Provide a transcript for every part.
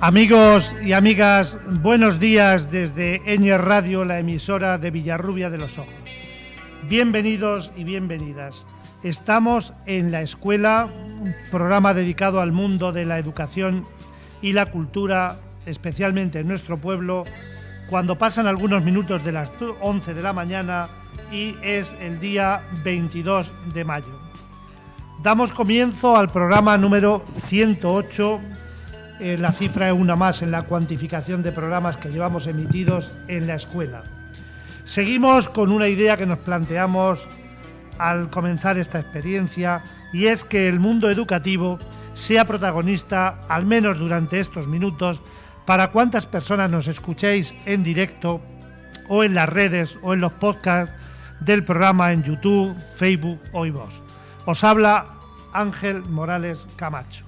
Amigos y amigas, buenos días desde Eñe Radio, la emisora de Villarrubia de los Ojos. Bienvenidos y bienvenidas. Estamos en La Escuela, un programa dedicado al mundo de la educación y la cultura, especialmente en nuestro pueblo, cuando pasan algunos minutos de las 11 de la mañana y es el día 22 de mayo. Damos comienzo al programa número 108. La cifra es una más en la cuantificación de programas que llevamos emitidos en La Escuela. Seguimos con una idea que nos planteamos al comenzar esta experiencia, y es que el mundo educativo sea protagonista, al menos durante estos minutos, para cuantas personas nos escuchéis en directo o en las redes o en los podcasts del programa en YouTube, Facebook o iVoox. Os habla Ángel Morales Camacho.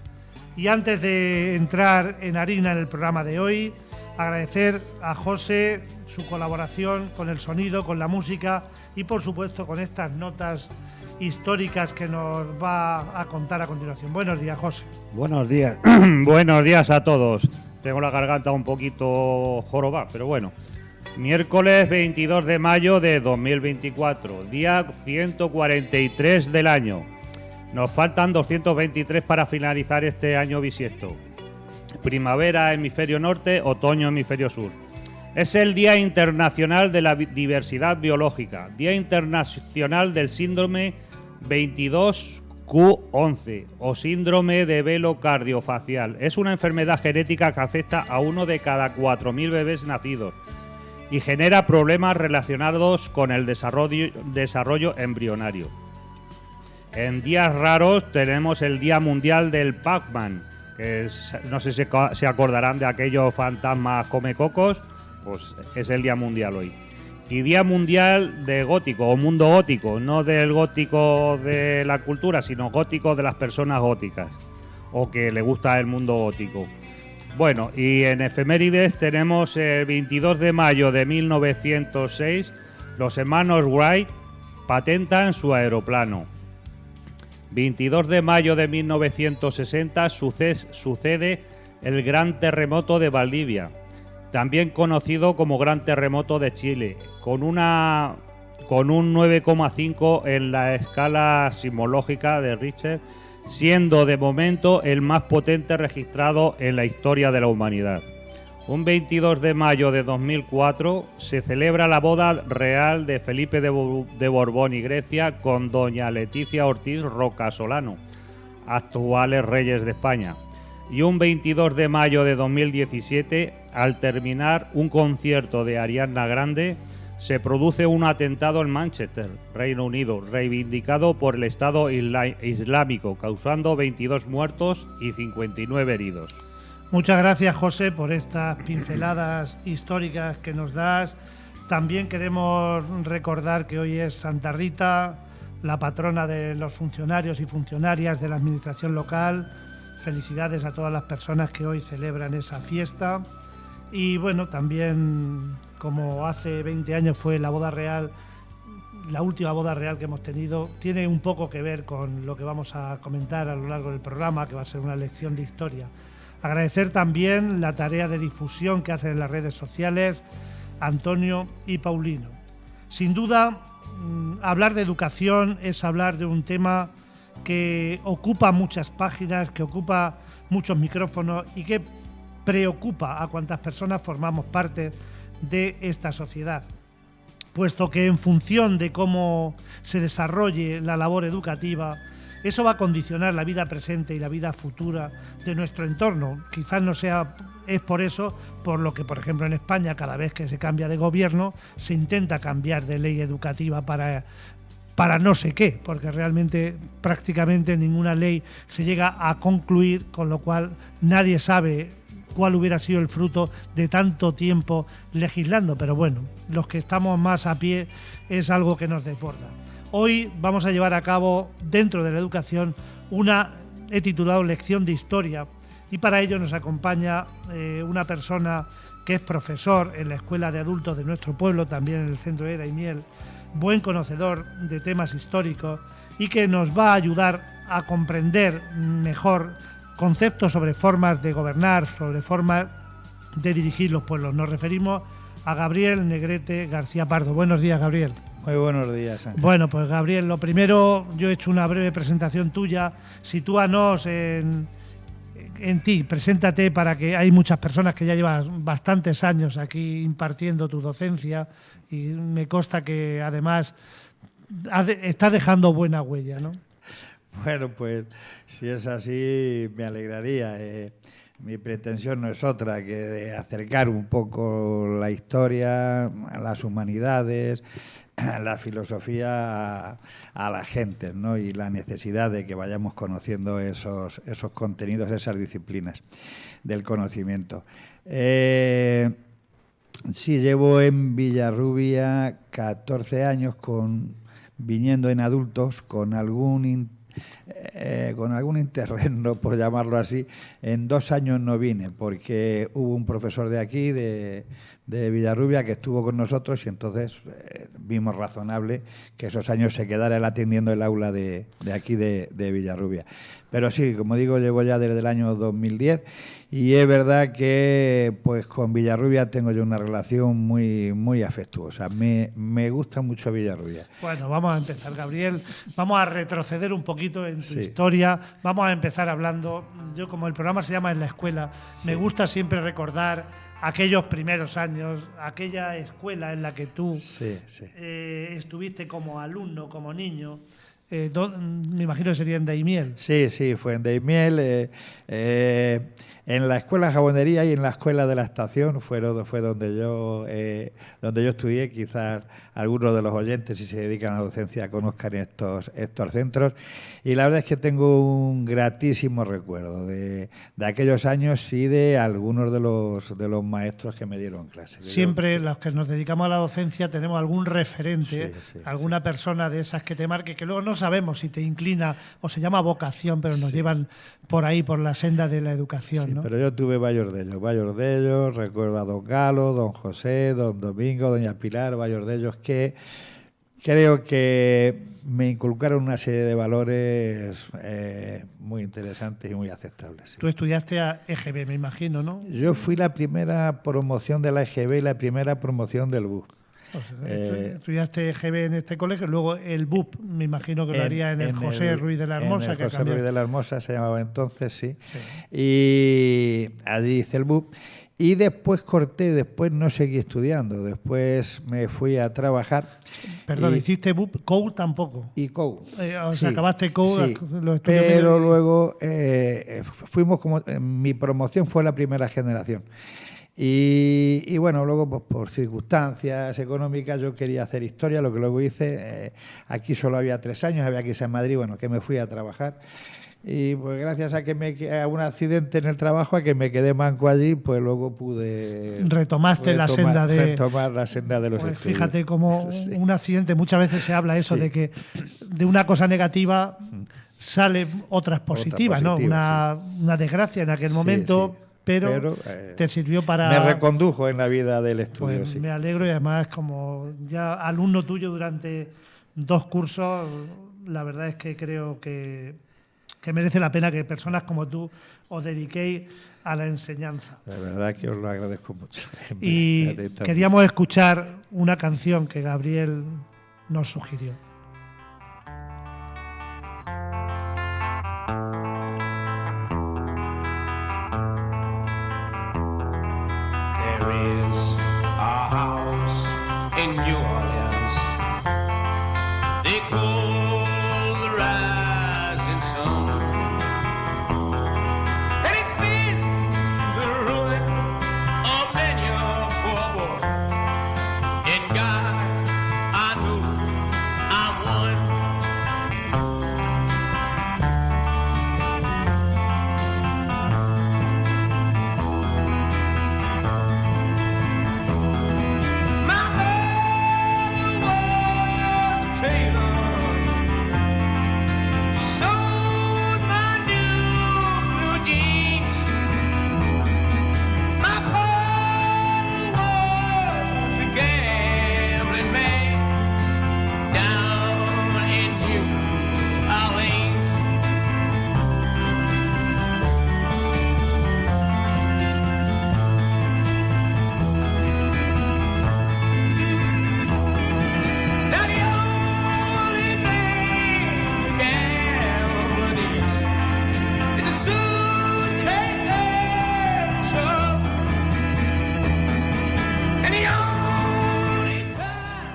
Y antes de entrar en harina en el programa de hoy, agradecer a José su colaboración con el sonido, con la música y por supuesto con estas notas históricas que nos va a contar a continuación. Buenos días, José. Buenos días. Buenos días a todos. Tengo la garganta un poquito jorobada, pero bueno. Miércoles 22 de mayo de 2024, día 143 del año. Nos faltan 223 para finalizar este año bisiesto. Primavera, hemisferio norte, otoño, hemisferio sur. Es el Día Internacional de la Diversidad Biológica, Día Internacional del Síndrome 22q11 o Síndrome de Velo Cardiofacial. Es una enfermedad genética que afecta a uno de cada 4.000 bebés nacidos y genera problemas relacionados con el desarrollo embrionario. En días raros tenemos el Día Mundial del Pac-Man, que no sé si se acordarán de aquellos fantasmas comecocos, pues es el Día Mundial hoy. Y Día Mundial de Gótico o Mundo Gótico, no del gótico de la cultura, sino gótico de las personas góticas, o que le gusta el mundo gótico. Bueno, y en efemérides tenemos el 22 de mayo de 1906, los hermanos Wright patentan su aeroplano. 22 de mayo de 1960 sucede el Gran Terremoto de Valdivia, también conocido como Gran Terremoto de Chile, con un 9,5 en la escala sismológica de Richter, siendo de momento el más potente registrado en la historia de la humanidad. Un 22 de mayo de 2004 se celebra la boda real de Felipe de Borbón y Grecia con doña Leticia Ortiz Rocasolano, actuales reyes de España. Y un 22 de mayo de 2017, al terminar un concierto de Ariana Grande, se produce un atentado en Manchester, Reino Unido, reivindicado por el Estado Islámico, causando 22 muertos y 59 heridos. Muchas gracias, José, por estas pinceladas históricas que nos das. También queremos recordar que hoy es Santa Rita, la patrona de los funcionarios y funcionarias de la administración local. Felicidades a todas las personas que hoy celebran esa fiesta. Y bueno, también como hace 20 años fue la boda real, la última boda real que hemos tenido, tiene un poco que ver con lo que vamos a comentar a lo largo del programa, que va a ser una lección de historia. Agradecer también la tarea de difusión que hacen en las redes sociales Antonio y Paulino. Sin duda, hablar de educación es hablar de un tema que ocupa muchas páginas, que ocupa muchos micrófonos y que preocupa a cuantas personas formamos parte de esta sociedad, puesto que en función de cómo se desarrolle la labor educativa, eso va a condicionar la vida presente y la vida futura de nuestro entorno. Quizás no sea, es por eso por lo que, por ejemplo, en España, cada vez que se cambia de gobierno, se intenta cambiar de ley educativa para para no sé qué, porque realmente prácticamente ninguna ley se llega a concluir, con lo cual nadie sabe cuál hubiera sido el fruto de tanto tiempo legislando, pero bueno, los que estamos más a pie es algo que nos desborda. Hoy vamos a llevar a cabo, dentro de la educación, he titulado Lección de Historia, y para ello nos acompaña una persona que es profesor en la Escuela de Adultos de nuestro pueblo, también en el Centro de Daimiel, buen conocedor de temas históricos y que nos va a ayudar a comprender mejor conceptos sobre formas de gobernar, sobre formas de dirigir los pueblos. Nos referimos a Gabriel Negrete García Pardo. Buenos días, Gabriel. Muy buenos días, Ángel. Bueno, pues Gabriel, lo primero, yo he hecho una breve presentación tuya. Sitúanos en ti, preséntate, para que hay muchas personas que ya llevan bastantes años aquí impartiendo tu docencia y me consta que además estás dejando buena huella, ¿no? Bueno, pues si es así me alegraría. Mi pretensión no es otra que de acercar un poco la historia, las humanidades, la filosofía a la gente, ¿no? Y la necesidad de que vayamos conociendo esos contenidos, esas disciplinas del conocimiento. Sí, llevo en Villarrubia 14 años viniendo en adultos con algún interregno, por llamarlo así. En 2 años no vine porque hubo un profesor de aquí, de Villarrubia, que estuvo con nosotros y entonces vimos razonable que esos años se quedara él atendiendo el aula de aquí de Villarrubia. Pero sí, como digo, llevo ya desde el año 2010 y es verdad que pues con Villarrubia tengo yo una relación muy, muy afectuosa. Me gusta mucho Villarrubia. Bueno, vamos a empezar, Gabriel. Vamos a retroceder un poquito en tu historia. Vamos a empezar hablando. Yo, como el programa se llama En la Escuela, me gusta siempre recordar aquellos primeros años, aquella escuela en la que tú estuviste como alumno, como niño. Me imagino que sería en Daimiel. Sí, fue en Daimiel. En la escuela de jabonería y en la escuela de la estación fue donde yo estudié. Quizás algunos de los oyentes, si se dedican a la docencia, conozcan estos centros. Y la verdad es que tengo un gratísimo recuerdo de aquellos años y de algunos de los maestros que me dieron clases. Siempre los que nos dedicamos a la docencia tenemos algún referente, alguna persona de esas que te marque, que luego no sabemos si te inclina o se llama vocación, pero nos llevan por ahí, por la senda de la educación, ¿no? Pero yo tuve varios de ellos. Recuerdo a don Galo, don José, don Domingo, doña Pilar, varios de ellos que creo que me inculcaron una serie de valores muy interesantes y muy aceptables. Sí. Tú estudiaste a EGB, me imagino, ¿no? Yo fui la primera promoción de la EGB y la primera promoción del BUP. O sea, estudiaste EGB en este colegio, luego el BUP, me imagino que lo haría en el José Ruiz de la Hermosa. En el José Ruiz de la Hermosa se llamaba entonces, sí. Y allí hice el BUP. Y después corté, después no seguí estudiando, después me fui a trabajar. Perdón, ¿hiciste BUP? ¿COU tampoco? Y COU. O sea, acabaste COU, los estudios. Pero luego fuimos como... mi promoción fue la primera generación. Y bueno, luego pues, por circunstancias económicas yo quería hacer historia, lo que luego hice. Aquí solo había 3 años, había que irse a Madrid, bueno, que me fui a trabajar. Y pues gracias a un accidente en el trabajo, a que me quedé manco allí, pues luego pude retomar la senda de los pues estudios. Fíjate cómo un accidente, muchas veces se habla eso de que de una cosa negativa salen otras positivas, ¿no? Una desgracia en aquel momento. Pero te sirvió para... Me recondujo en la vida del estudio. Pues me alegro, y además como ya alumno tuyo durante 2 cursos, la verdad es que creo que merece la pena que personas como tú os dediquéis a la enseñanza. La verdad que os lo agradezco mucho. Y queríamos escuchar una canción que Gabriel nos sugirió. In New Orleans, they call the rising sun, and it's been the ruin of many a poor boy. And God, I know I'm one.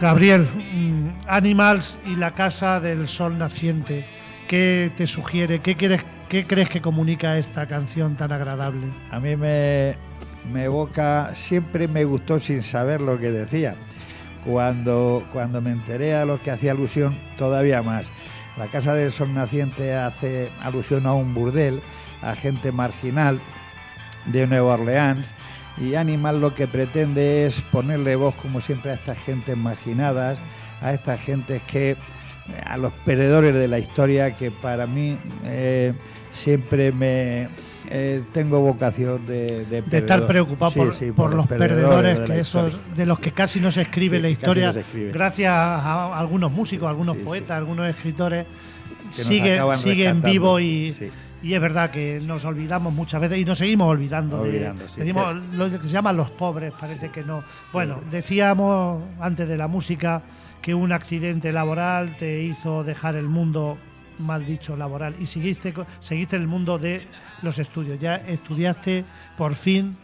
Gabriel, Animals y la Casa del Sol Naciente, ¿qué te sugiere? ¿Qué crees que comunica esta canción tan agradable? A mí me evoca, siempre me gustó sin saber lo que decía. Cuando me enteré a lo que hacía alusión, todavía más. La Casa del Sol Naciente hace alusión a un burdel, a gente marginal de Nueva Orleans, y Animal lo que pretende es ponerle voz, como siempre, a estas gentes marginadas, a estas gentes a los perdedores de la historia, que para mí siempre tengo vocación de estar preocupado por los perdedores, que esos de los que casi no se escribe la historia, no gracias a algunos músicos, algunos poetas, algunos escritores, siguen vivos y es verdad que nos olvidamos muchas veces y nos seguimos olvidando. Decimos lo que se llaman los pobres, parece que no. Bueno, decíamos antes de la música que un accidente laboral te hizo dejar el mundo, mal dicho, laboral, y seguiste en el mundo de los estudios. Ya estudiaste por fin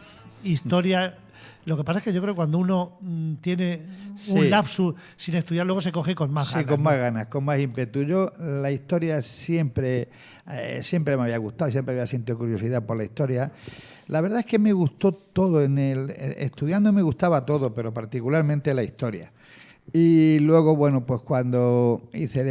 historia. Lo que pasa es que yo creo que cuando uno tiene un lapsus sin estudiar, luego se coge con más ganas. Sí, con más ganas, con más ímpetu. Yo la historia siempre me había gustado, siempre había sentido curiosidad por la historia. La verdad es que me gustó todo. Estudiando me gustaba todo, pero particularmente la historia. Y luego, bueno, pues cuando hice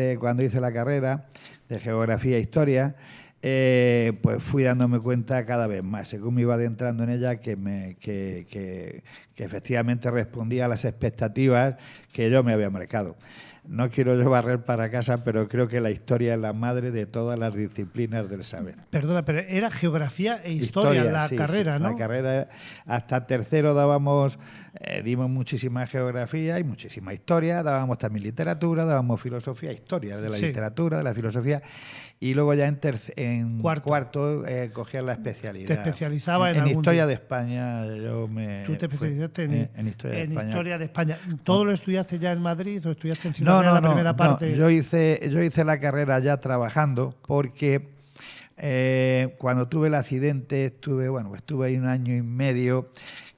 la carrera de Geografía e Historia, pues fui dándome cuenta cada vez más, según me iba adentrando en ella, que efectivamente respondía a las expectativas que yo me había marcado. No quiero yo barrer para casa, pero creo que la historia es la madre de todas las disciplinas del saber. Perdona, pero era Geografía e Historia la carrera, sí, ¿no? La carrera, hasta tercero dimos muchísima geografía y muchísima historia, dábamos también literatura, dábamos filosofía, historia de la literatura, de la filosofía, y luego ya en cuarto cogía la especialidad. ¿Te especializabas en Historia de España? ¿Tú te especializaste en Historia de España? ¿Todo lo estudiaste ya en Madrid o estudiaste en Ciudad Real, la primera parte? Yo hice la carrera ya trabajando porque cuando tuve el accidente estuve ahí 1 año y medio,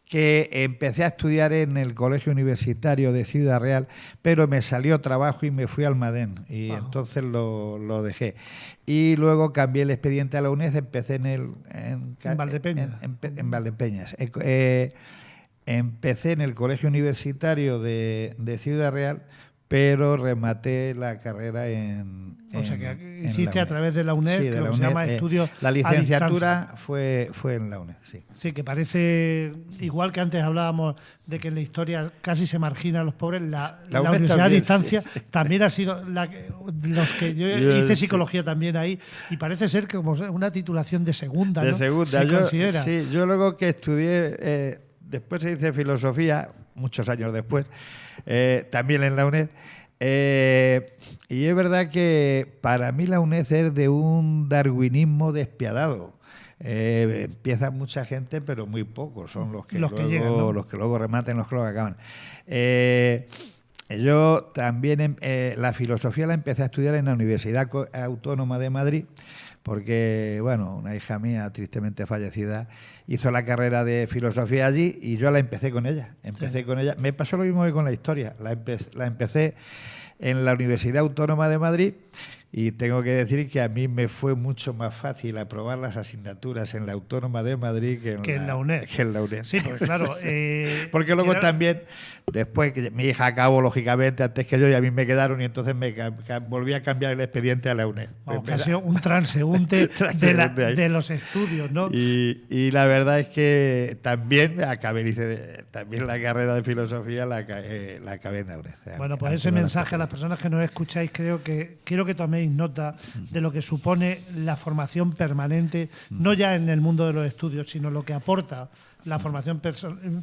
que empecé a estudiar en el Colegio Universitario de Ciudad Real, pero me salió trabajo y me fui al Almadén, y entonces lo dejé. Y luego cambié el expediente a la UNED, empecé en Valdepeñas. En Valdepeñas. Empecé en el Colegio Universitario de Ciudad Real, pero rematé la carrera o sea, que hiciste a través de la UNED, que lo que se llama estudios la licenciatura fue en la UNED, sí. Sí, que parece, igual que antes hablábamos de que en la historia casi se margina a los pobres, la Universidad a Distancia también ha sido los que yo hice psicología también ahí, y parece ser que como una titulación de segunda, ¿no? De segunda, yo luego que estudié, después se hice filosofía, muchos años después, también en la UNED, y es verdad que para mí la UNED es de un darwinismo despiadado. Empieza mucha gente, pero muy pocos son los que llegan, ¿no? Los que luego rematen, los que luego acaban. Yo también la filosofía la empecé a estudiar en la Universidad Autónoma de Madrid, porque, bueno, una hija mía tristemente fallecida hizo la carrera de filosofía allí y yo la empecé con ella. Me pasó lo mismo que con la historia. La empecé en la Universidad Autónoma de Madrid, y tengo que decir que a mí me fue mucho más fácil aprobar las asignaturas en la Autónoma de Madrid que en la UNED. Sí, porque claro... porque luego también, después que mi hija acabó, lógicamente, antes que yo, y a mí me quedaron, y entonces me volví a cambiar el expediente a la UNED. Ha sido un transeúnte de los estudios, ¿no? Y la verdad es que también hice también la carrera de filosofía, la acabé en la UNED. Bueno, pues ese mensaje a las personas que nos escucháis, quiero que toméis nota de lo que supone la formación permanente, no ya en el mundo de los estudios, sino lo que aporta la formación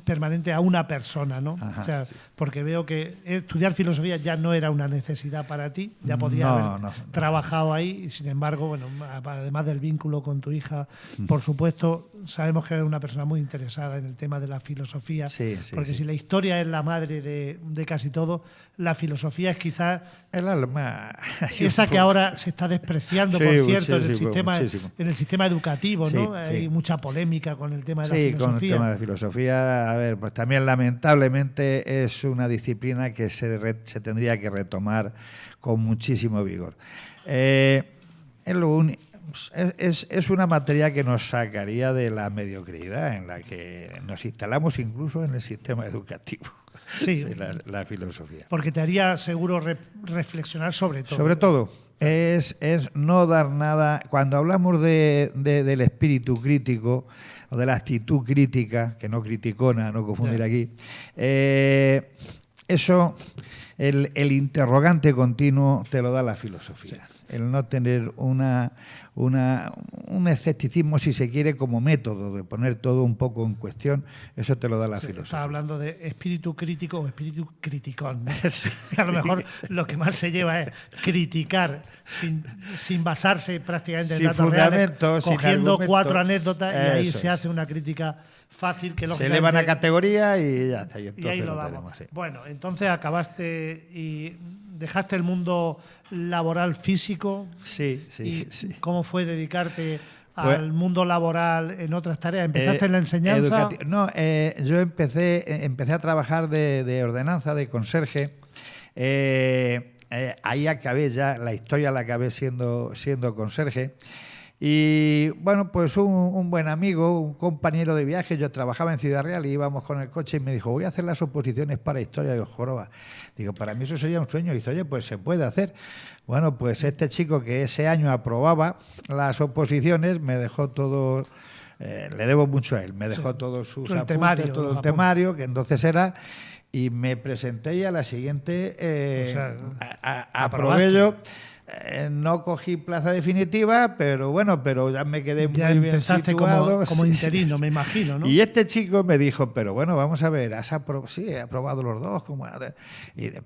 permanente a una persona, ¿no? Ajá, o sea, porque veo que estudiar filosofía ya no era una necesidad para ti, ya podías haber trabajado ahí, y sin embargo, bueno, además del vínculo con tu hija, por supuesto, sabemos que eres una persona muy interesada en el tema de la filosofía, porque si la historia es la madre de casi todo, la filosofía es quizás el alma, esa que ahora se está despreciando, por cierto, en el sistema educativo, ¿no? Hay mucha polémica con el tema de la filosofía. filosofía. tema de la filosofía, a ver, pues también lamentablemente es una disciplina que se tendría que retomar con muchísimo vigor. Es una materia que nos sacaría de la mediocridad en la que nos instalamos incluso en el sistema educativo. Sí, la filosofía. Porque te haría seguro reflexionar sobre todo. Sobre todo, es no dar nada. Cuando hablamos del espíritu crítico o de la actitud crítica, que no criticona, no confundir aquí, eso, el interrogante continuo te lo da la filosofía. Sí. El no tener un escepticismo, si se quiere, como método de poner todo un poco en cuestión, eso te lo da la filosofía. Estás hablando de espíritu crítico o espíritu criticón, ¿no? Sí. A lo mejor lo que más se lleva es criticar sin basarse prácticamente en datos reales, cogiendo 4 anécdotas y ahí se hace una crítica fácil que se elevan a categoría y ya está. Y ahí lo damos. Tenemos, sí. Bueno, entonces acabaste y dejaste el mundo laboral físico. Sí. ¿Cómo fue dedicarte al mundo laboral en otras tareas? ¿Empezaste en la enseñanza? No, yo empecé a trabajar de ordenanza, de conserje. Ahí acabé ya, la historia la acabé siendo conserje. Y bueno, pues un buen amigo, un compañero de viaje, yo trabajaba en Ciudad Real y íbamos con el coche y me dijo, voy a hacer las oposiciones para historia de Joroba. Digo, para mí eso sería un sueño. Y dice, oye, pues se puede hacer. Bueno, pues este chico que ese año aprobaba las oposiciones me dejó todo, le debo mucho a él, me dejó todos sus apuntes, todo el temario, que entonces era... Y me presenté y a la siguiente aprobé yo. No cogí plaza definitiva, pero bueno, pero ya me quedé muy bien situado. Como interino, me imagino, ¿no? Y este chico me dijo, pero bueno, vamos a ver, sí, he aprobado los dos.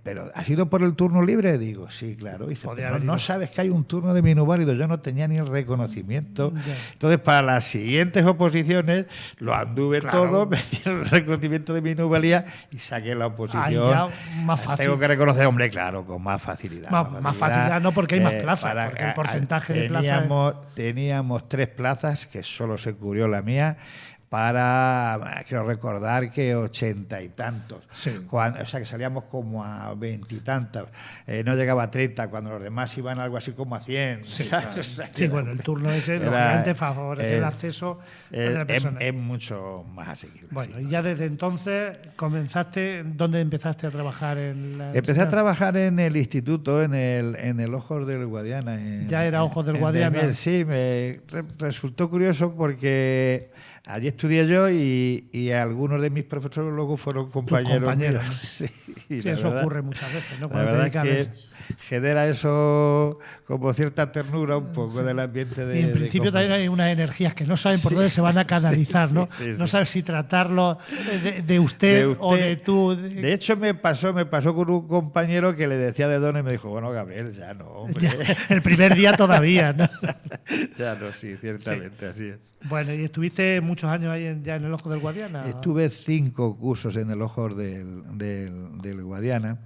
Pero ¿has ido por el turno libre? Digo, sí, claro. Y dice, no sabes que hay un turno de minusválido. Yo no tenía ni el reconocimiento. Ya. Entonces, para las siguientes oposiciones, lo anduve todo, me dieron el reconocimiento de minusvalía y saqué la oposición. Ya más fácil. Tengo que reconocer, hombre, claro, con más facilidad. Más facilidad, no porque hay más plazas, porque el porcentaje de plazas... Teníamos 3 plazas, que solo se cubrió la mía, para, quiero recordar que 80 y tantos. Sí. O sea, que salíamos como a 20 y tantos. No llegaba a 30, cuando los demás iban algo así como a 100. Sí, claro. O sea, sí, bueno, el turno ese lógicamente favorece el acceso a la persona. Es mucho más asequible. Bueno, sí. Y ya desde entonces ¿dónde empezaste a trabajar? Empecé a trabajar en el instituto, en el Ojos del Guadiana. ¿Ya era Ojos del Guadiana? Sí, me resultó curioso porque... Allí estudié yo y algunos de mis profesores luego fueron compañeros. ¿No? Sí, eso ocurre muchas veces, ¿no? Cuando la verdad es que genera eso como cierta ternura un poco del ambiente de... Y en principio también hay unas energías que no saben por dónde se van a canalizar, ¿no? No sabes si tratarlo de usted o de tú. De hecho, me pasó con un compañero que le decía de don y me dijo, bueno, Gabriel, ya no, hombre. Ya, el primer día todavía, ¿no? Ya no, sí, ciertamente, así es. Bueno, ¿y estuviste muchos años ahí ya en el Ojo del Guadiana? Estuve 5 cursos en el Ojo del Guadiana.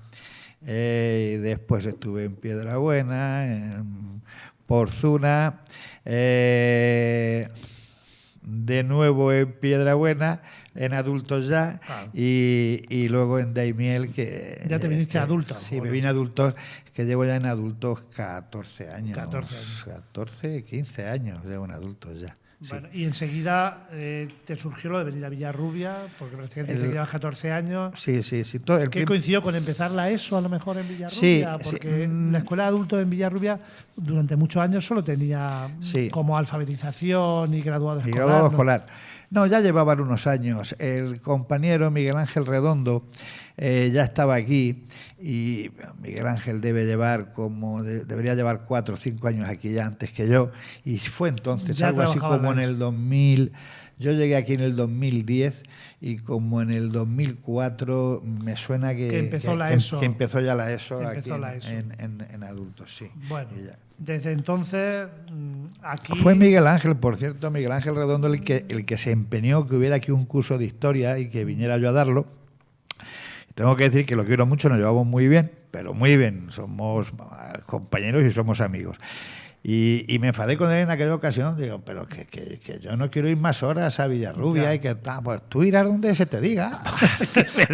Después estuve en Piedrabuena, en Porzuna, de nuevo en Piedrabuena, en adultos ya, y luego en Daimiel. ¿Ya te viniste adulto? Sí, me vine adultos, que llevo ya en adultos 14 años. 15 años llevo en adultos ya. Bueno, sí. Y enseguida te surgió lo de venir a Villarrubia, porque prácticamente te llevas 14 años. Sí. ¿Qué coincidió con empezar la ESO a lo mejor en Villarrubia? Sí, porque la escuela de adultos en Villarrubia durante muchos años solo tenía como alfabetización y graduado escolar. Graduado escolar. No, ya llevaban unos años. El compañero Miguel Ángel Redondo ya estaba aquí y Miguel Ángel debería llevar 4 o 5 años aquí ya antes que yo, y fue entonces ya algo así como en el 2000. Yo llegué aquí en el 2010 y como en el 2004 me suena que empezó la ESO. Que empezó ya la ESO aquí ESO. En adultos, sí. Bueno, desde entonces aquí... Fue Miguel Ángel, por cierto, Miguel Ángel Redondo el que se empeñó que hubiera aquí un curso de historia y que viniera yo a darlo. Tengo que decir que lo quiero mucho, nos llevamos muy bien, pero muy bien, somos compañeros y somos amigos. Y me enfadé con él en aquella ocasión. Digo, pero que yo no quiero ir más horas a Villarrubia y que pues tú irás donde se te diga.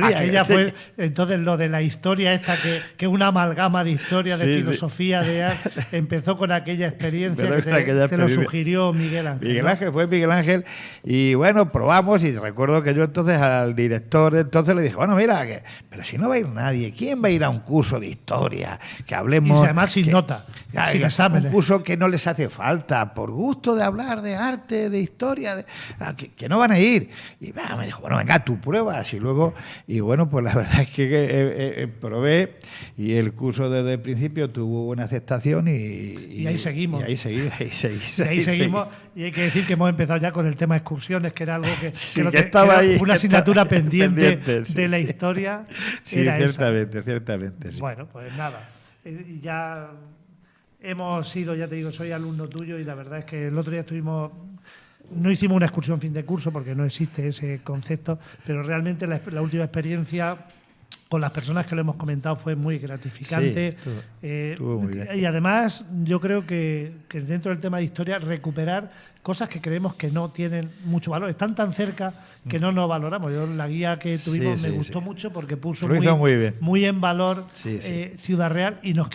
Aquella fue entonces lo de la historia esta, que una amalgama de historia, de filosofía, de arte, empezó con aquella experiencia que te lo sugirió Miguel Ángel. Fue Miguel Ángel. Y bueno, probamos y recuerdo que yo entonces al director entonces le dije, bueno, mira, pero si no va a ir nadie, ¿quién va a ir a un curso de historia? Que hablemos... Y además sin nota, sin exámenes. Un curso que no les hace falta, por gusto de hablar de arte, de historia, que no van a ir. Y me dijo, bueno, venga, tú pruebas. Y bueno, pues la verdad es que probé y el curso desde el principio tuvo buena aceptación y ahí seguimos. Y ahí seguimos. Y hay que decir que hemos empezado ya con el tema excursiones, que era algo que estaba ahí, una asignatura pendiente de la historia. Sí, era ciertamente. Sí. Bueno, pues nada. Ya hemos sido, ya te digo, soy alumno tuyo y la verdad es que el otro día no hicimos una excursión fin de curso porque no existe ese concepto, pero realmente la última experiencia con las personas que lo hemos comentado fue muy gratificante. Sí, estuvo muy bien. Y además yo creo que dentro del tema de historia recuperar cosas que creemos que no tienen mucho valor, están tan cerca que no nos valoramos. Yo la guía que tuvimos me gustó mucho porque puso muy en valor Ciudad Real y nos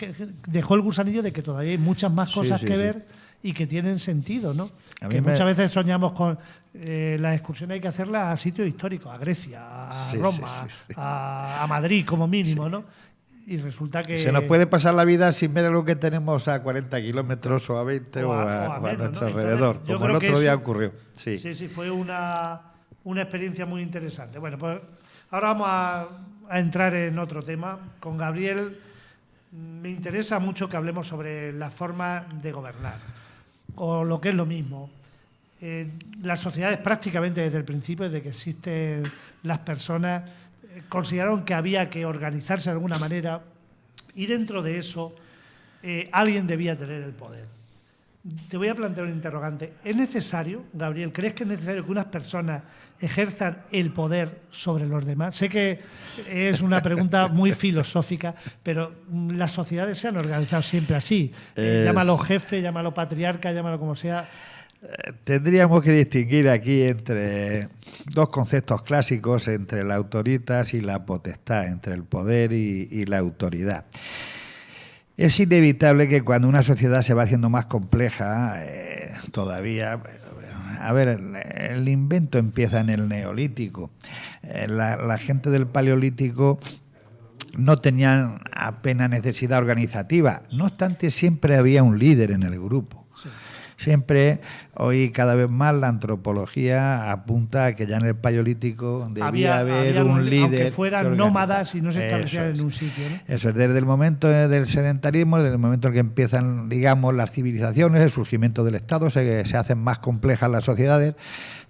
dejó el gusanillo de que todavía hay muchas más cosas que ver y que tienen sentido, ¿no? Que muchas veces soñamos con las excursiones, hay que hacerlas a sitios históricos, a Grecia, a Roma, a Madrid como mínimo, ¿no? Y resulta que... Se nos puede pasar la vida sin ver algo que tenemos a 40 kilómetros o a 20 o a menos, nuestro ¿no? alrededor, Entonces, como el otro día ocurrió. Sí, fue una experiencia muy interesante. Bueno, pues ahora vamos a entrar en otro tema. Con Gabriel me interesa mucho que hablemos sobre la forma de gobernar, o lo que es lo mismo. Las sociedades prácticamente desde el principio, desde que existen las personas, consideraron que había que organizarse de alguna manera y dentro de eso alguien debía tener el poder. Te voy a plantear un interrogante. ¿Es necesario, Gabriel, crees que es necesario que unas personas ejerzan el poder sobre los demás? Sé que es una pregunta muy filosófica, pero las sociedades se han organizado siempre así. Llámalo jefe, llámalo patriarca, llámalo como sea. Tendríamos que distinguir aquí entre dos conceptos clásicos, entre la autoritas y la potestad, entre el poder y la autoridad. Es inevitable que cuando una sociedad se va haciendo más compleja, todavía... A ver, el invento empieza en el Neolítico. La gente del Paleolítico no tenían apenas necesidad organizativa. No obstante, siempre había un líder en el grupo. Sí. Siempre, hoy cada vez más la antropología apunta a que ya en el Paleolítico debía haber un líder. Aunque fueran nómadas y no se establecieran en un sitio, ¿no? Eso es, desde el momento del sedentarismo, desde el momento en que empiezan, digamos, las civilizaciones, el surgimiento del Estado, se hacen más complejas las sociedades,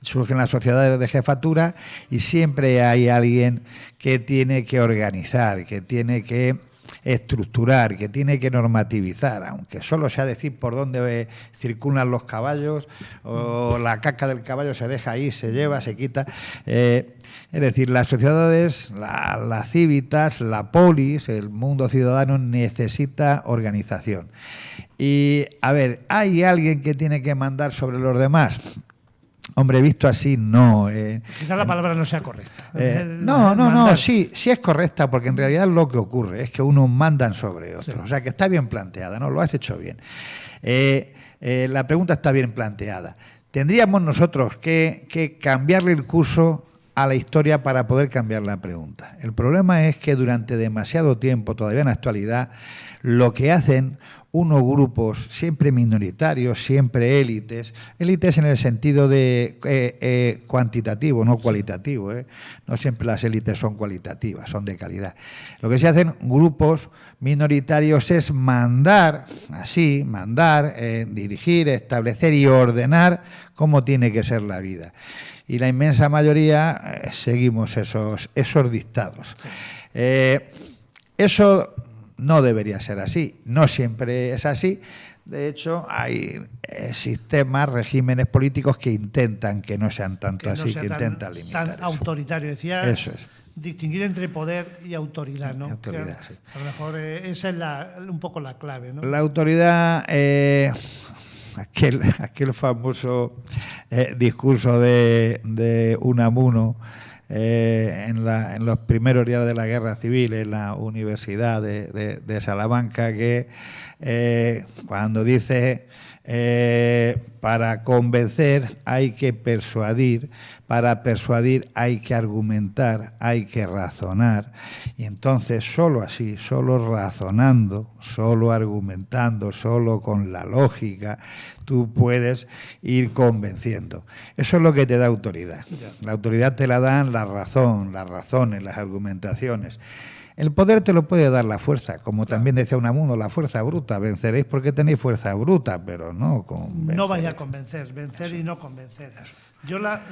surgen las sociedades de jefatura y siempre hay alguien que tiene que organizar, que tiene que estructurar, que tiene que normativizar, aunque solo sea decir por dónde circulan los caballos o la caca del caballo se deja ahí, se lleva, se quita. Es decir, las sociedades, las cívitas, la polis, el mundo ciudadano necesita organización. Y, a ver, ¿hay alguien que tiene que mandar sobre los demás? Hombre, visto así, no. Quizás la palabra no sea correcta. No, sí es correcta, porque en realidad lo que ocurre es que unos mandan sobre otros. Sí. O sea, que está bien planteada, ¿no? Lo has hecho bien. La pregunta está bien planteada. ¿Tendríamos nosotros que cambiarle el curso a la historia para poder cambiar la pregunta? El problema es que durante demasiado tiempo, todavía en la actualidad, lo que hacen unos grupos siempre minoritarios, siempre élites en el sentido de cuantitativo, no cualitativo, no siempre las élites son cualitativas, son de calidad. Lo que se hacen grupos minoritarios es mandar, dirigir, establecer y ordenar cómo tiene que ser la vida. Y la inmensa mayoría seguimos esos dictados. Eso no debería ser así, no siempre es así. De hecho, hay sistemas, regímenes políticos que intentan que no sean tanto así, que intentan limitar tan autoritario, decía. Eso es. distinguir entre poder y autoridad, ¿no? Autoridad, sí. A lo mejor esa es un poco la clave, ¿no? La autoridad, aquel famoso discurso de Unamuno en los primeros días de la Guerra Civil en la Universidad de Salamanca, que cuando dice para convencer hay que persuadir, para persuadir hay que argumentar, hay que razonar, y entonces solo así, solo razonando, solo argumentando, solo con la lógica, tú puedes ir convenciendo. Eso es lo que te da autoridad. La autoridad te la dan la razón, las razones, las argumentaciones. El poder te lo puede dar la fuerza, como también decía Unamuno, la fuerza bruta. Venceréis porque tenéis fuerza bruta, pero no convencer. No vais a convencer, vencer y no convencer. Yo la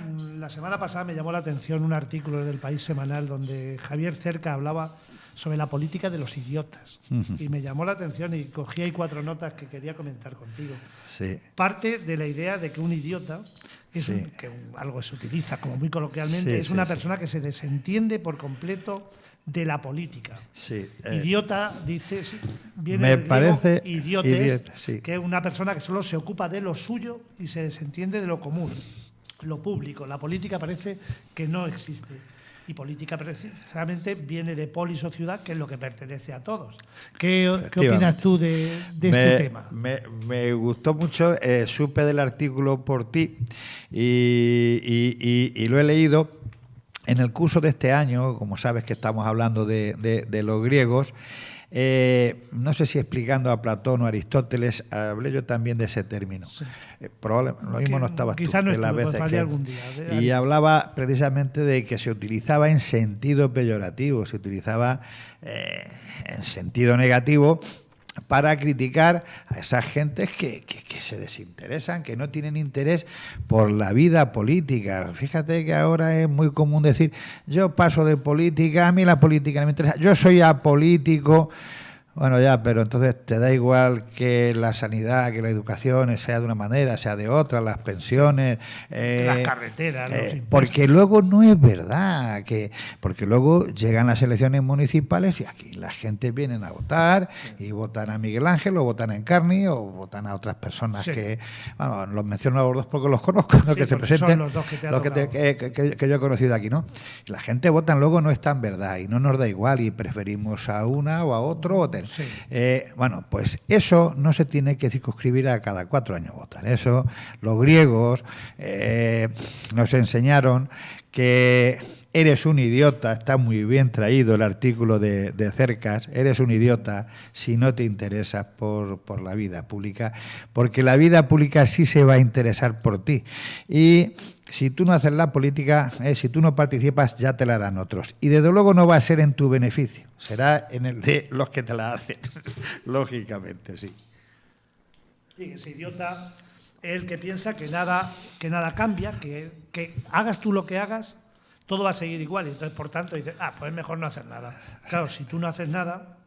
semana pasada me llamó la atención un artículo del País Semanal donde Javier Cerca hablaba sobre la política de los idiotas. Y me llamó la atención y cogí ahí 4 notas que quería comentar contigo. Sí. Parte de la idea de que un idiota es algo que se utiliza como muy coloquialmente, es una persona que se desentiende por completo de la política. Sí, idiota, dice, viene me del parece griego idiotes, sí. que es una persona que solo se ocupa de lo suyo y se desentiende de lo común, lo público. La política parece que no existe. Y política precisamente viene de polis o ciudad, que es lo que pertenece a todos. ¿Qué opinas tú de este tema? Me gustó mucho, supe del artículo por ti y lo he leído. En el curso de este año, como sabes que estamos hablando de los griegos, no sé si explicando a Platón o a Aristóteles, hablé yo también de ese término. Sí. Probablemente lo mismo no estabas tú. Quizás no de las estuve, veces pues, que, algún día. y hablaba precisamente de que se utilizaba en sentido peyorativo, se utilizaba en sentido negativo, para criticar a esas gentes que se desinteresan, que no tienen interés por la vida política. Fíjate que ahora es muy común decir, yo paso de política, a mí la política no me interesa, yo soy apolítico. Bueno, ya, pero entonces te da igual que la sanidad, que la educación sea de una manera, sea de otra, las pensiones... las carreteras, los impuestos. Porque luego no es verdad, porque luego llegan las elecciones municipales y aquí la gente viene a votar y votan a Miguel Ángel, o votan a Encarni, o votan a otras personas que... Bueno, los menciono a los dos porque los conozco, ¿no? Que se presenten, son los dos que te ha tocado. que yo he conocido aquí, ¿no? La gente vota luego no es tan verdad y no nos da igual y preferimos a una o a otro o Sí. Bueno, pues eso no se tiene que circunscribir a cada 4 años votar. Eso los griegos nos enseñaron que eres un idiota, está muy bien traído el artículo de Cercas, eres un idiota si no te interesas por la vida pública, porque la vida pública sí se va a interesar por ti. Y si tú no haces la política, si tú no participas, ya te la harán otros. Y desde luego no va a ser en tu beneficio, será en el de los que te la hacen, lógicamente, sí. Sí, ese idiota es el que piensa que nada cambia, que hagas tú lo que hagas, todo va a seguir igual. Y entonces, por tanto, dices, pues es mejor no hacer nada. Claro, si tú no haces nada,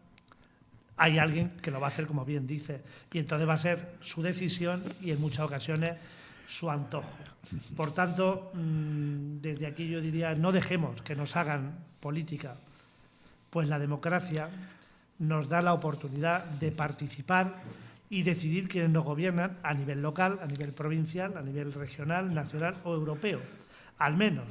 hay alguien que lo va a hacer como bien dice. Y entonces va a ser su decisión y en muchas ocasiones su antojo. Por tanto, desde aquí yo diría, no dejemos que nos hagan política, pues la democracia nos da la oportunidad de participar y decidir quiénes nos gobiernan a nivel local, a nivel provincial, a nivel regional, nacional o europeo. Al menos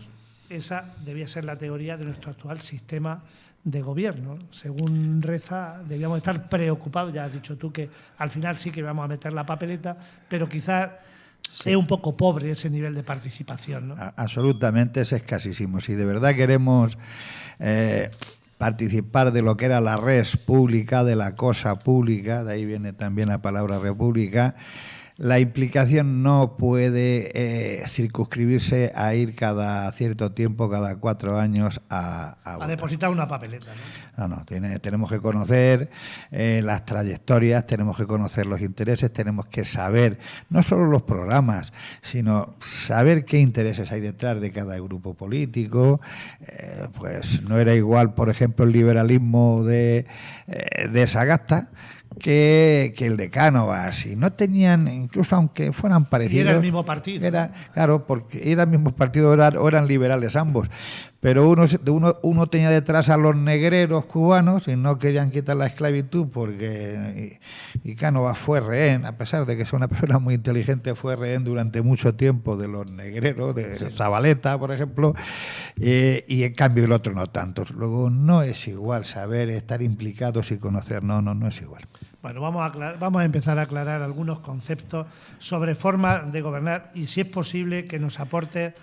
esa debía ser la teoría de nuestro actual sistema de gobierno. Según reza, debíamos estar preocupados, ya has dicho tú que al final sí que vamos a meter la papeleta, pero quizás es un poco pobre ese nivel de participación, ¿no? Absolutamente, es escasísimo. Si de verdad queremos participar de lo que era la res pública, de la cosa pública, de ahí viene también la palabra república, la implicación no puede circunscribirse a ir cada cierto tiempo, cada 4 años, a depositar una papeleta, ¿no? Tenemos que conocer las trayectorias, tenemos que conocer los intereses, tenemos que saber no solo los programas, sino saber qué intereses hay detrás de cada grupo político. Pues no era igual, por ejemplo, el liberalismo de Sagasta que el de Cánovas, y no tenían, incluso aunque fueran parecidos... Y era el mismo partido. Claro, porque era el mismo partido, eran liberales ambos, pero uno tenía detrás a los negreros cubanos y no querían quitar la esclavitud porque y Cánovas fue rehén, a pesar de que es una persona muy inteligente, fue rehén durante mucho tiempo de los negreros, de Zabaleta, por ejemplo, y en cambio el otro no tanto. Luego no es igual saber, estar implicados y conocer, no es igual. Bueno, vamos a empezar a aclarar algunos conceptos sobre forma de gobernar y, si es posible, que nos aporte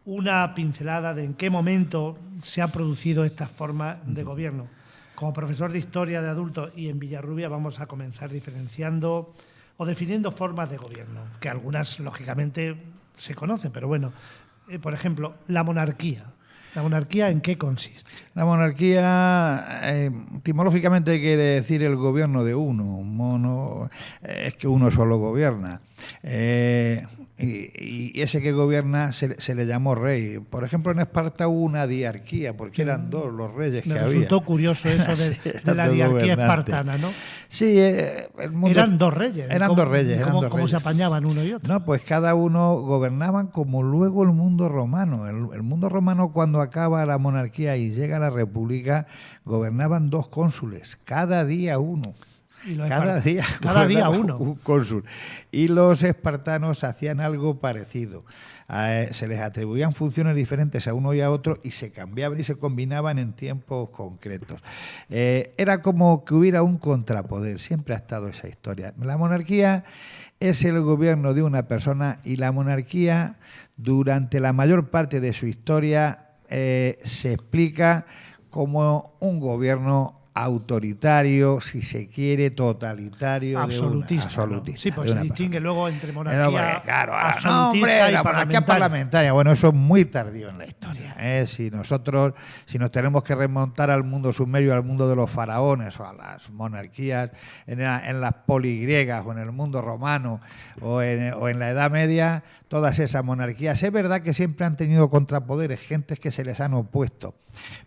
una pincelada de en qué momento se ha producido esta forma de gobierno. Como profesor de historia de adultos y en Villarrubia vamos a comenzar diferenciando o definiendo formas de gobierno, que algunas, lógicamente, se conocen, pero bueno, por ejemplo, la monarquía. ¿La monarquía en qué consiste? La monarquía, etimológicamente quiere decir el gobierno de uno. Mono es que uno solo gobierna. Y ese que gobierna se le llamó rey. Por ejemplo, en Esparta hubo una diarquía, porque eran dos los reyes que había. Me resultó curioso eso de la diarquía espartana, ¿no? Sí, el mundo, eran dos reyes. Eran dos reyes. ¿Cómo se apañaban uno y otro? No, pues cada uno gobernaban como luego el mundo romano. El mundo romano, cuando acaba la monarquía y llega la república, gobernaban dos cónsules, cada día uno. Cada día uno. Un cónsul. Y los espartanos hacían algo parecido. Se les atribuían funciones diferentes a uno y a otro y se cambiaban y se combinaban en tiempos concretos. Era como que hubiera un contrapoder. Siempre ha estado esa historia. La monarquía es el gobierno de una persona y la monarquía, durante la mayor parte de su historia, se explica como un gobierno autoritario, si se quiere, totalitario, absolutista. ¿no? Sí, pues se distingue luego entre monarquía absolutista y monarquía parlamentaria. Bueno, eso es muy tardío en la historia. Si nos tenemos que remontar al mundo sumerio, al mundo de los faraones o a las monarquías en las poligriegas o en el mundo romano o en la Edad Media, todas esas monarquías, es verdad que siempre han tenido contrapoderes, gentes que se les han opuesto,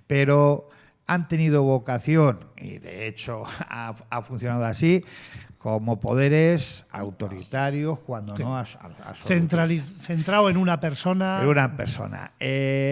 pero han tenido vocación, y de hecho ha funcionado así, como poderes autoritarios, cuando no centrado en una persona.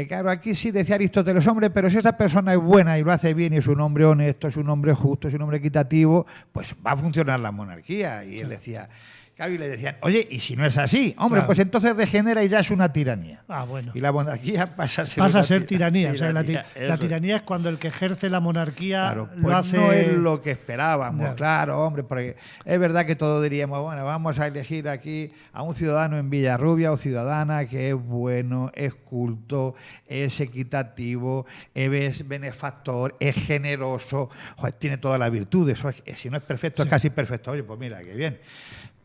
Claro, aquí sí decía Aristóteles, hombre, pero si esa persona es buena y lo hace bien y es un hombre honesto, es un hombre justo, es un hombre equitativo, pues va a funcionar la monarquía. Y él decía... Claro, y le decían, oye, ¿y si no es así? Hombre, claro, pues entonces degenera y ya es una tiranía. Bueno. Y la monarquía pasa a ser tiranía. O sea, la tiranía es cuando el que ejerce la monarquía, claro, pues lo hace... no es lo que esperábamos, claro, hombre, porque es verdad que todos diríamos, bueno, vamos a elegir aquí a un ciudadano en Villarrubia o ciudadana que es bueno, es culto, es equitativo, es benefactor, es generoso, joder, tiene todas las virtudes. Si no es perfecto, es casi perfecto. Oye, pues mira, qué bien.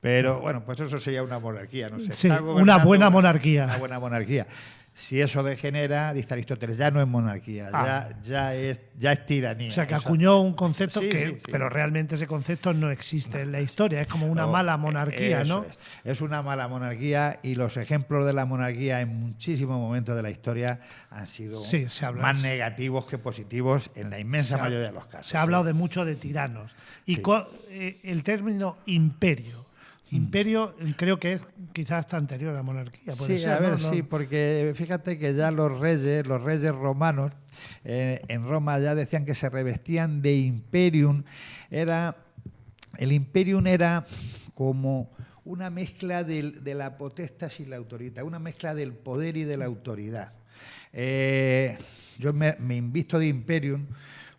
Pero bueno, pues eso sería una monarquía, no sé. Sí, una buena monarquía. Una buena monarquía. Si eso degenera, dice Aristóteles, ya no es monarquía, ya es tiranía. O sea, que acuñó un concepto pero realmente ese concepto no existe en la historia, es como una mala monarquía, ¿no? Es una mala monarquía, y los ejemplos de la monarquía en muchísimos momentos de la historia han sido más negativos que positivos en la inmensa mayoría de los casos. Se ha hablado de mucho de tiranos. Y el término imperio. Imperio creo que es quizás hasta anterior a la monarquía. Sí, ser, a ver, ¿no? Sí, porque fíjate que ya los reyes romanos en Roma ya decían que se revestían de imperium. El imperium era como una mezcla de la potestas y la autoridad, una mezcla del poder y de la autoridad. Yo me invisto de imperium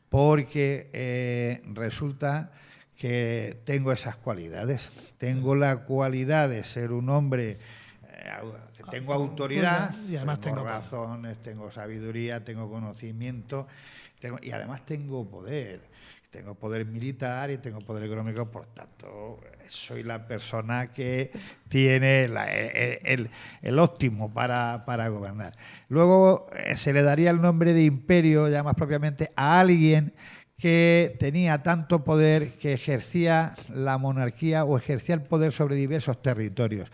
porque resulta que tengo esas cualidades. Tengo la cualidad de ser un hombre que tengo autoridad, y además tengo razones, tengo sabiduría, tengo conocimiento, y además tengo poder. Tengo poder militar y tengo poder económico, por tanto, soy la persona que tiene el óptimo para gobernar. Luego se le daría el nombre de imperio, ya más propiamente, a alguien que tenía tanto poder que ejercía la monarquía o ejercía el poder sobre diversos territorios.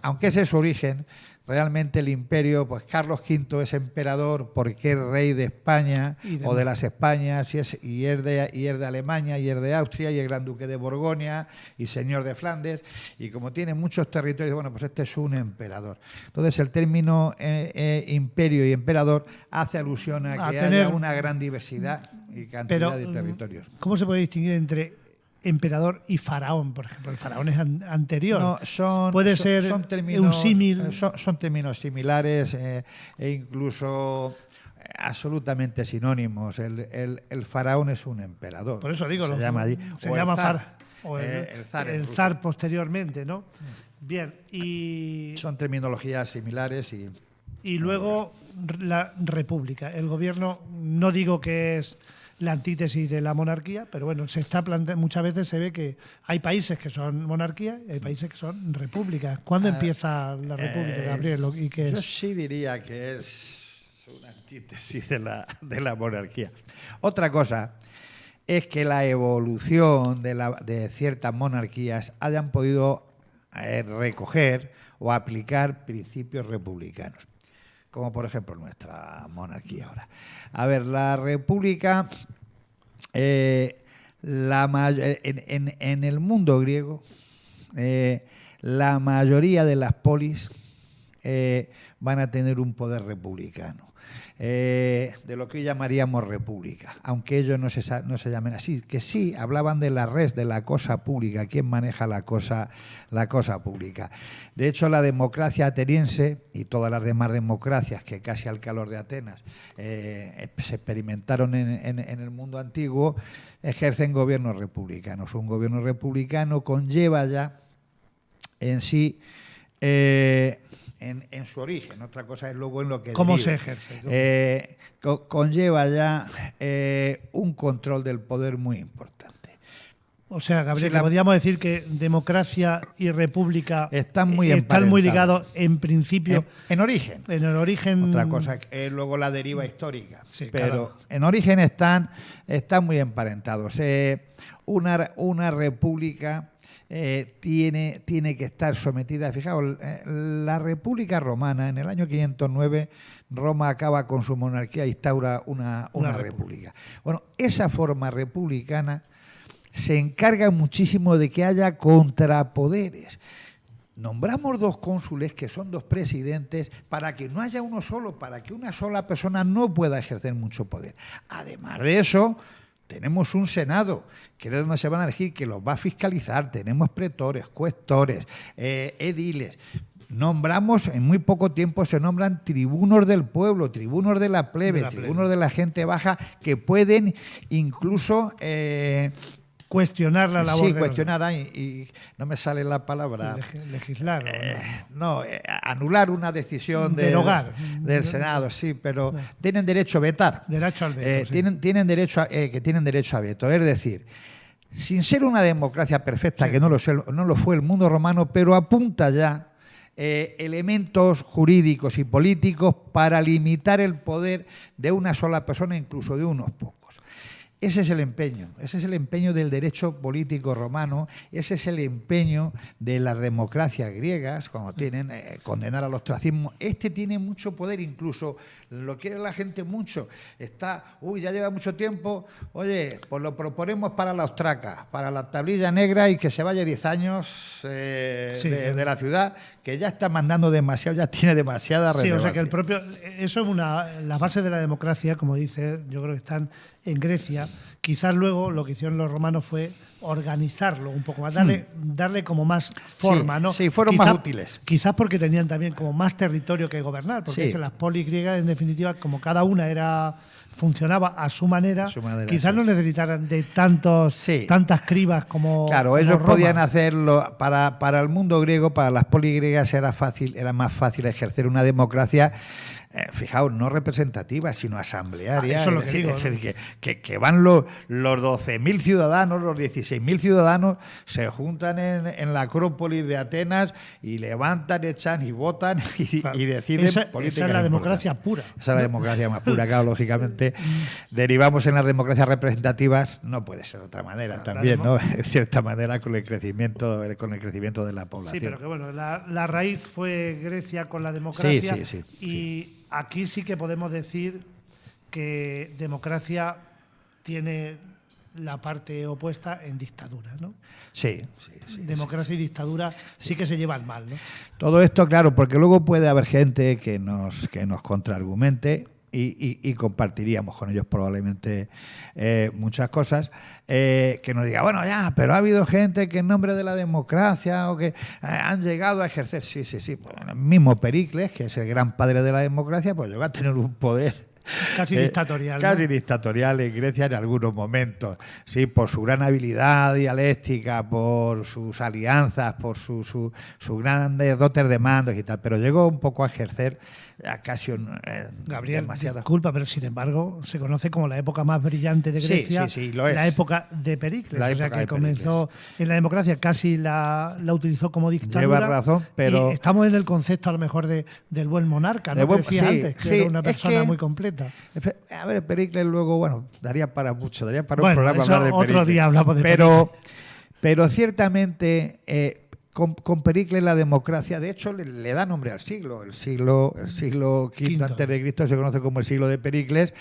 Aunque ese es su origen, realmente el imperio, pues Carlos V es emperador porque es rey de España o de las Españas y es de Alemania y es de Austria y es gran duque de Borgoña y señor de Flandes, y como tiene muchos territorios, bueno, pues este es un emperador. Entonces el término imperio y emperador hace alusión a que haya una gran diversidad y cantidad de territorios. ¿Cómo se puede distinguir entre emperador y faraón, por ejemplo? El faraón es anterior. No, son términos, un símil. Son términos similares e incluso absolutamente sinónimos. El faraón es un emperador. Por eso digo, se llama zar. O el zar posteriormente, ¿no? Bien, y son terminologías similares y luego la república. El gobierno, no digo que es la antítesis de la monarquía, pero bueno, se está planteando, muchas veces se ve que hay países que son monarquías y hay países que son repúblicas. ¿Cuándo empieza la república, Gabriel? ¿Y qué es? Yo sí diría que es una antítesis de la monarquía. Otra cosa es que la evolución de ciertas monarquías hayan podido recoger o aplicar principios republicanos, como por ejemplo nuestra monarquía ahora. A ver, la república, en el mundo griego, la mayoría de las polis van a tener un poder republicano. De lo que hoy llamaríamos república, aunque ellos no se llamen así, que sí hablaban de la res, de la cosa pública, quién maneja la cosa pública. De hecho, la democracia ateniense y todas las demás democracias que casi al calor de Atenas se experimentaron en el mundo antiguo, ejercen gobiernos republicanos. Un gobierno republicano conlleva ya en sí en su origen, otra cosa es luego en lo que ¿Cómo deriva. se ejerce? Conlleva ya un control del poder muy importante. O sea, Gabriel, podríamos decir que democracia y república están muy ligados en principio. En origen. En el origen. Otra cosa es luego la deriva histórica. Sí, pero en origen están muy emparentados. Una república tiene que estar sometida. Fijaos, la República Romana, en el año 509, Roma acaba con su monarquía e instaura una república. Bueno, esa forma republicana se encarga muchísimo de que haya contrapoderes. Nombramos 2 cónsules, que son 2 presidentes, para que no haya uno solo, para que una sola persona no pueda ejercer mucho poder. Además de eso, tenemos un Senado, que es donde se van a elegir, que los va a fiscalizar. Tenemos pretores, cuestores, ediles. Nombramos, en muy poco tiempo se nombran tribunos del pueblo, tribunos de la plebe, tribunos de la gente baja, que pueden incluso cuestionar la labor. Sí, cuestionar, y no me sale la palabra. Legislar. Anular una decisión derogar del Senado, sí, pero tienen derecho a vetar. Derecho al veto. Sí. Tienen derecho a veto. Es decir, sin ser una democracia perfecta, sí, que no lo fue el mundo romano, pero apunta ya elementos jurídicos y políticos para limitar el poder de una sola persona, incluso de unos pocos. Ese es el empeño del derecho político romano, ese es el empeño de las democracias griegas, cuando tienen condenar al ostracismo. Este tiene mucho poder, incluso lo quiere la gente mucho. Ya lleva mucho tiempo, oye, pues lo proponemos para la ostraca, para la tablilla negra, y que se vaya 10 años de la ciudad, que ya está mandando demasiado, ya tiene demasiada relevancia. Sí, o sea que eso es las bases de la democracia, como dice, yo creo que están en Grecia. Quizás luego lo que hicieron los romanos fue organizarlo un poco más, darle como más forma, sí, ¿no? Sí, fueron más útiles. Quizás porque tenían también como más territorio que gobernar, porque es que las polis griegas, en definitiva, como cada una funcionaba a su manera, quizás no necesitaran de tantas cribas como. Claro, como ellos Roma. podían hacerlo. Para el mundo griego, para las polis griegas era más fácil ejercer una democracia. Fijaos, no representativa, sino asamblearia. Eso es lo que digo. Que van los 12.000 ciudadanos, los 16.000 16.000 ciudadanos se juntan en la Acrópolis de Atenas y levantan, echan y votan y deciden políticas. Esa es la democracia pura. Esa es la democracia más pura, claro, lógicamente. Derivamos en las democracias representativas, no puede ser de otra manera también, ¿no? De cierta manera, con el crecimiento de la población. Sí, pero que bueno, la raíz fue Grecia con la democracia. Y aquí sí que podemos decir que democracia tiene la parte opuesta en dictadura, ¿no? Sí. Democracia y dictadura sí que se llevan mal, ¿no? Todo esto, claro, porque luego puede haber gente que nos contraargumente y compartiríamos con ellos probablemente muchas cosas, que nos diga, bueno, ya, pero ha habido gente que en nombre de la democracia o que han llegado a ejercer, sí, pues, el mismo Pericles, que es el gran padre de la democracia, pues llegó a tener un poder casi dictatorial. Casi dictatorial en Grecia en algunos momentos. Sí, por su gran habilidad dialéctica, por sus alianzas, por sus grandes dotes de mandos y tal. Pero llegó un poco a ejercer casi Gabriel, demasiado. Disculpa, pero sin embargo se conoce como la época más brillante de Grecia. Sí, lo es. La época de Pericles. O sea, que comenzó en la democracia, casi la utilizó como dictadura. Lleva razón, pero... Y estamos en el concepto a lo mejor del buen monarca, ¿no? Que decía antes, que era una persona muy completa. A ver, Pericles luego, bueno, daría para mucho, daría para un programa eso hablar de Pericles. Otro día hablamos de Pericles. Pero ciertamente... Con Pericles la democracia, de hecho, le da nombre al siglo. El siglo V antes de Cristo se conoce como el siglo de Pericles,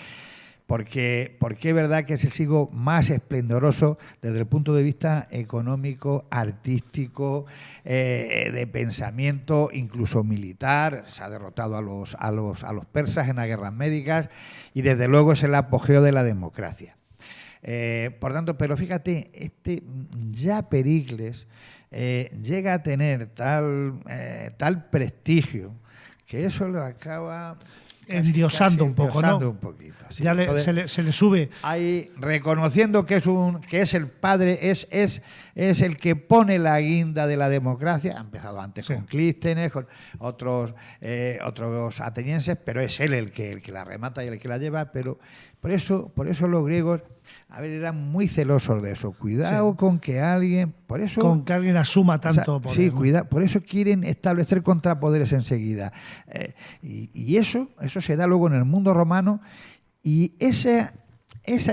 porque es verdad que es el siglo más esplendoroso desde el punto de vista económico, artístico, de pensamiento, incluso militar. Se ha derrotado a los persas en las guerras médicas y desde luego es el apogeo de la democracia. Por tanto, pero fíjate, ya Pericles llega a tener tal prestigio que eso lo acaba endiosando un poco, ¿no? Un poquito, sí. Ya se le sube. Ahí reconociendo que es el padre, es el que pone la guinda de la democracia. Ha empezado antes con Clístenes, con otros atenienses, pero es él el que la remata y el que la lleva. Pero por eso los griegos, a ver, eran muy celosos de eso. Cuidado con que alguien... con que alguien asuma tanto poder. Sí, cuidado. Por eso quieren establecer contrapoderes enseguida. Y eso se da luego en el mundo romano. Y esa es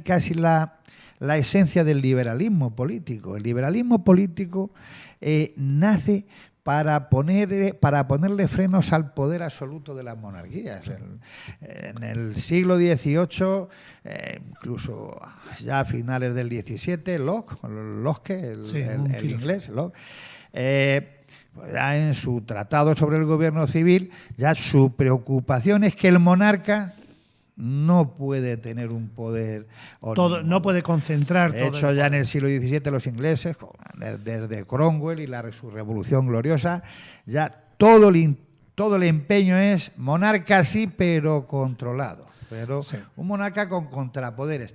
casi la esencia del liberalismo político. El liberalismo político nace para ponerle frenos al poder absoluto de las monarquías. En el siglo XVIII, incluso ya a finales del XVII, Locke, el inglés, Locke, ya en su tratado sobre el gobierno civil, ya su preocupación es que el monarca no puede tener un poder... no puede concentrar. De hecho, ya en el siglo XVII los ingleses, desde Cromwell y su revolución gloriosa, ya todo el empeño es monarca sí, pero controlado. Pero un monarca con contrapoderes.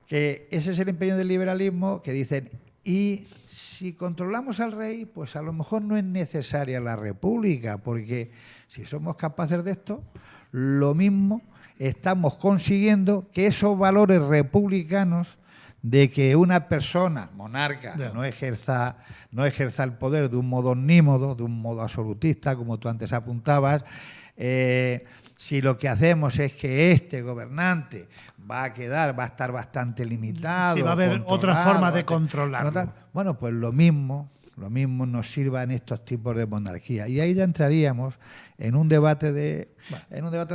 Que ese es el empeño del liberalismo, que dicen, y si controlamos al rey, pues a lo mejor no es necesaria la república, porque si somos capaces de esto, lo mismo estamos consiguiendo que esos valores republicanos de que una persona, monarca, no ejerza el poder de un modo omnímodo, de un modo absolutista, como tú antes apuntabas, si lo que hacemos es que este gobernante va a estar bastante limitado. Sí, va a haber otra forma de controlarlo. Bueno, pues lo mismo nos sirva en estos tipos de monarquía. Y ahí ya entraríamos en un debate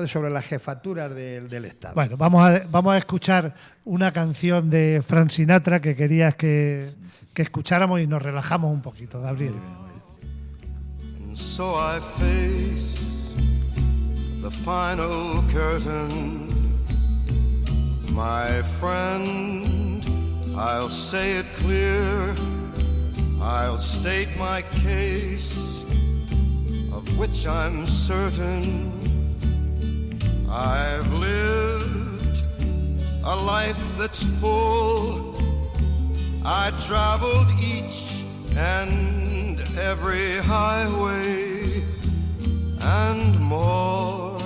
sobre las jefaturas del Estado. Bueno, vamos a escuchar una canción de Frank Sinatra que querías que escucháramos y nos relajamos un poquito, Gabriel. And so I face the final curtain, my friend, I'll say it clear, I'll state my case, of which I'm certain. I've lived a life that's full. I traveled each and every highway and more,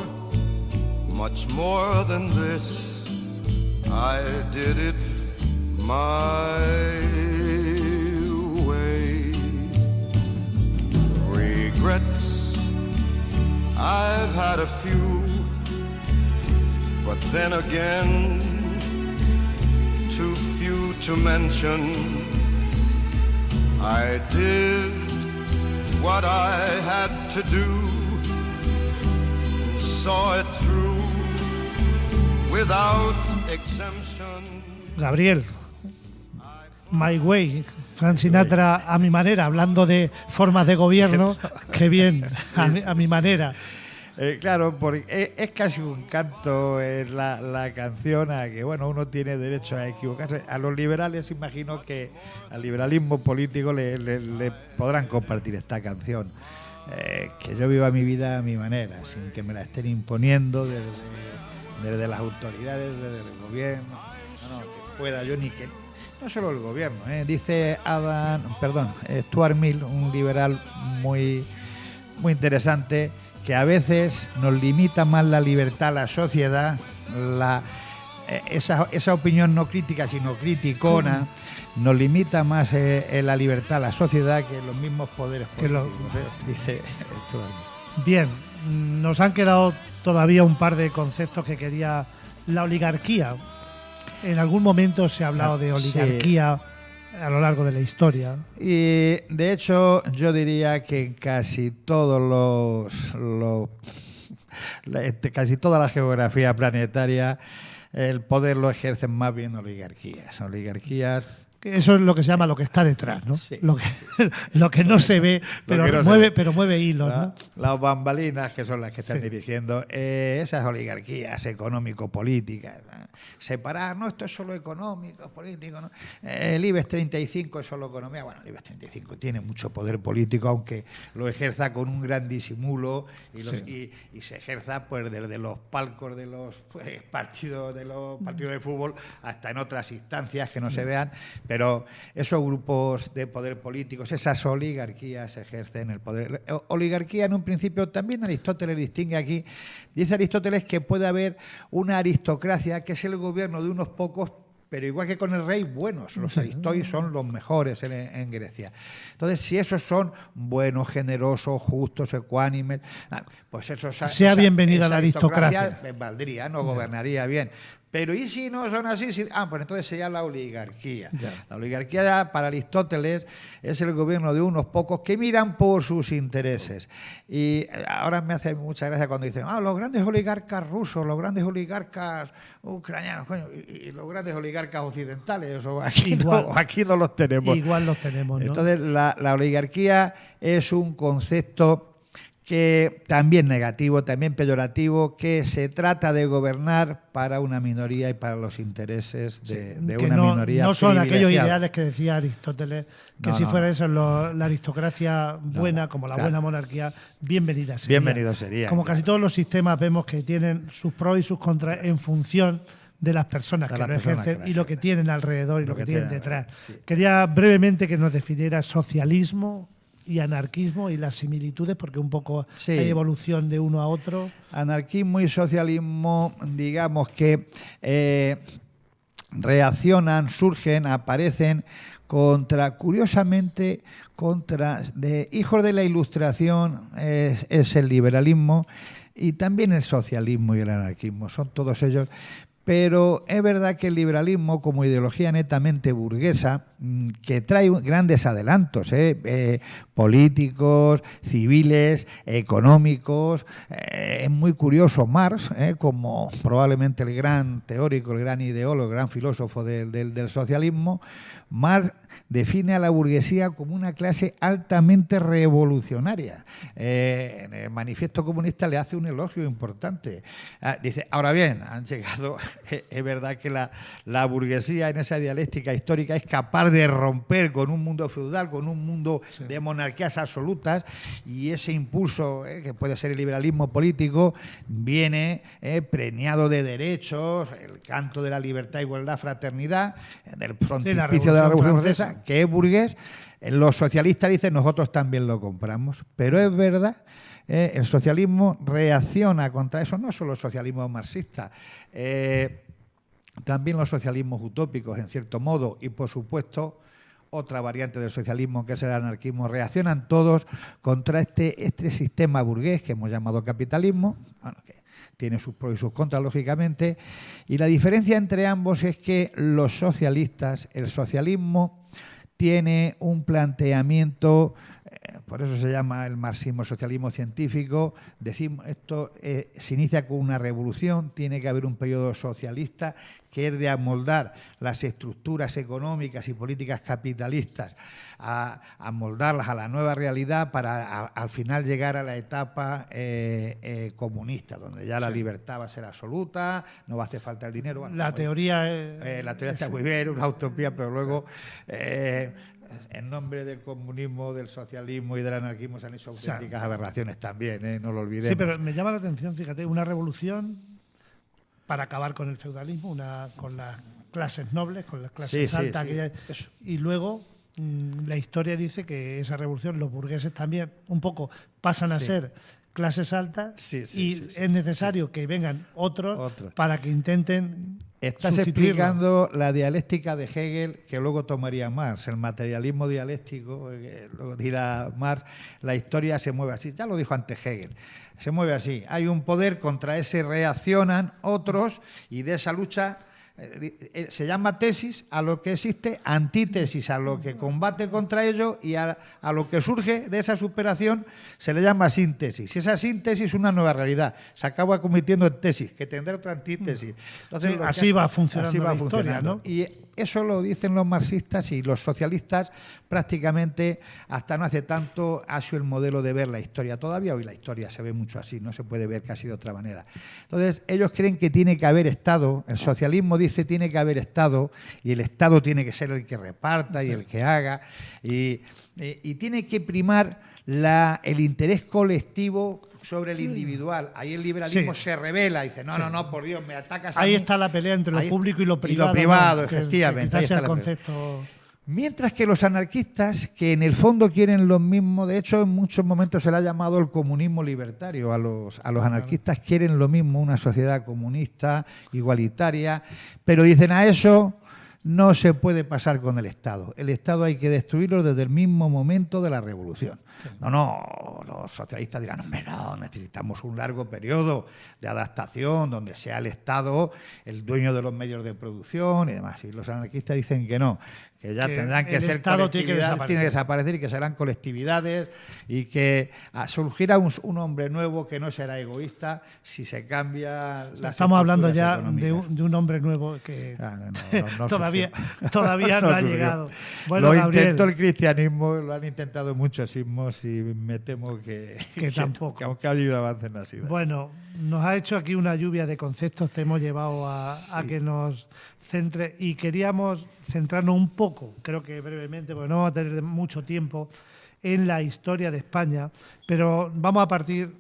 much more than this. I did it my way. Regrets, I've had a few, but then again, too few to mention. I did what I had to do, saw it through without exemption. Gabriel, My Way, Frank Sinatra a mi manera, hablando de formas de gobierno, qué bien, a mi manera. Claro, porque es casi un canto la canción a que bueno, uno tiene derecho a equivocarse. A los liberales imagino que al liberalismo político le podrán compartir esta canción. Que yo viva mi vida a mi manera, sin que me la estén imponiendo desde las autoridades, desde el gobierno. No, que pueda yo ni que... No solo el gobierno, dice Stuart Mill, un liberal muy, muy interesante, que a veces nos limita más la libertad a la sociedad, esa opinión no crítica sino criticona, nos limita más la libertad a la sociedad que los mismos poderes políticos, dice Stuart Mill. Bien, nos han quedado todavía un par de conceptos que quería. La oligarquía. En algún momento se ha hablado de oligarquía a lo largo de la historia. Y de hecho yo diría que casi todos casi toda la geografía planetaria el poder lo ejercen más bien oligarquías. Eso es lo que se llama lo que está detrás, ¿no? Sí, lo que no se ve, pero mueve hilos, ¿no? Las bambalinas, que son las que están dirigiendo esas oligarquías económico-políticas. Separar, no, esto es solo económico, político, ¿no? El IBEX 35 es solo economía. Bueno, el IBEX 35 tiene mucho poder político, aunque lo ejerza con un gran disimulo y se ejerza pues desde los palcos de los partidos de fútbol hasta en otras instancias que no se vean. Pero esos grupos de poder políticos, esas oligarquías ejercen el poder. Oligarquía en un principio también Aristóteles distingue aquí. Dice Aristóteles que puede haber una aristocracia que es el gobierno de unos pocos, pero igual que con el rey, buenos. Los aristois son los mejores en Grecia. Entonces, si esos son buenos, generosos, justos, ecuánimes, pues eso sea bienvenida la aristocracia. Valdría, no gobernaría bien. Pero ¿y si no son así? Pues entonces sería la oligarquía. Ya. La oligarquía para Aristóteles es el gobierno de unos pocos que miran por sus intereses. Y ahora me hace mucha gracia cuando dicen los grandes oligarcas rusos, los grandes oligarcas ucranianos, y los grandes oligarcas occidentales, aquí no los tenemos. Igual los tenemos, ¿no? Entonces la oligarquía es un concepto que también negativo, también peyorativo, que se trata de gobernar para una minoría y para los intereses de una minoría. No son aquellos ideales que decía Aristóteles, que si fuera eso la aristocracia buena, como la buena monarquía, bienvenida sería. Bienvenido sería. Como casi todos los sistemas vemos que tienen sus pros y sus contras en función de las personas que lo ejercen y lo que tienen alrededor y lo que tienen detrás. Sí. Quería brevemente que nos definiera socialismo y anarquismo y las similitudes, porque un poco hay evolución de uno a otro. Anarquismo y socialismo, digamos que reaccionan, surgen, aparecen curiosamente, de hijos de la Ilustración es el liberalismo y también el socialismo y el anarquismo, son todos ellos. Pero es verdad que el liberalismo, como ideología netamente burguesa, que trae grandes adelantos políticos, civiles, económicos, es muy curioso Marx, como probablemente el gran teórico, el gran ideólogo, el gran filósofo del socialismo. Marx define a la burguesía como una clase altamente revolucionaria. En el Manifiesto Comunista le hace un elogio importante. Dice, ahora bien, han llegado... Es verdad que la burguesía en esa dialéctica histórica es capaz de romper con un mundo feudal, con un mundo de monarquías absolutas, y ese impulso que puede ser el liberalismo político viene preñado de derechos, el canto de la libertad, igualdad, fraternidad, del frontispicio de la Revolución Francesa, que es burgués. Los socialistas dicen nosotros también lo compramos, pero es verdad. El socialismo reacciona contra eso, no solo el socialismo marxista. también los socialismos utópicos, en cierto modo, y por supuesto otra variante del socialismo, que es el anarquismo, reaccionan todos contra este sistema burgués que hemos llamado capitalismo, bueno, que tiene sus pros y sus contras, lógicamente, y la diferencia entre ambos es que los socialistas, el socialismo tiene un planteamiento, por eso se llama el marxismo socialismo científico. Decimos, esto se inicia con una revolución, tiene que haber un periodo socialista que es de amoldar las estructuras económicas y políticas capitalistas, a moldarlas a la nueva realidad para al final llegar a la etapa comunista, donde ya la libertad va a ser absoluta, no va a hacer falta el dinero. Bueno, La teoría está muy bien, una utopía, pero luego en nombre del comunismo, del socialismo y del anarquismo se han hecho auténticas aberraciones también, no lo olvidemos. Sí, pero me llama la atención, fíjate, una revolución para acabar con el feudalismo, con las clases nobles, con las clases altas. Y luego la historia dice que esa revolución, los burgueses también un poco pasan a ser clases altas y es necesario que vengan otros para que intenten Estás explicando la dialéctica de Hegel que luego tomaría Marx, el materialismo dialéctico, luego dirá Marx, la historia se mueve así, ya lo dijo antes Hegel, se mueve así, hay un poder, contra ese reaccionan otros y de esa lucha se llama tesis a lo que existe, antítesis a lo que combate contra ello y a lo que surge de esa superación se le llama síntesis. Y esa síntesis es una nueva realidad, se acaba convirtiendo en tesis, que tendrá otra antítesis. Entonces, así va funcionando la historia, ¿no? Y eso lo dicen los marxistas y los socialistas prácticamente hasta no hace tanto ha sido el modelo de ver la historia. Todavía hoy la historia se ve mucho así, no se puede ver casi de otra manera. Entonces ellos creen que tiene que haber Estado, el socialismo dice tiene que haber Estado y el Estado tiene que ser el que reparta y el que haga y tiene que primar el interés colectivo sobre el individual. Ahí el liberalismo se revela y dice, no, por Dios, me atacas a mí. Ahí está la pelea entre lo público y lo privado. Y lo privado, ¿no? efectivamente. Que quizás sea el concepto. Mientras que los anarquistas, que en el fondo quieren lo mismo, de hecho en muchos momentos se le ha llamado el comunismo libertario, a los anarquistas quieren lo mismo, una sociedad comunista, igualitaria, pero dicen a eso no se puede pasar con el Estado. El Estado hay que destruirlo desde el mismo momento de la revolución. No, los socialistas dirán, hombre, no, necesitamos un largo periodo de adaptación donde sea el Estado el dueño de los medios de producción y demás. Y los anarquistas dicen que no, que ya tendrán que ser colectividades, tiene que desaparecer y que serán colectividades y que surgirá un hombre nuevo que no será egoísta si se cambia la. Estamos hablando ya de un hombre nuevo que todavía no ha llegado. Bueno, lo intentó el cristianismo, lo han intentado muchos sismos y me temo que tampoco. Que aunque ha habido avances no ha sido. Bueno, nos ha hecho aquí una lluvia de conceptos, te hemos llevado a que nos centre y queríamos centrarnos un poco, creo que brevemente, porque no vamos a tener mucho tiempo, en la historia de España, pero vamos a partir,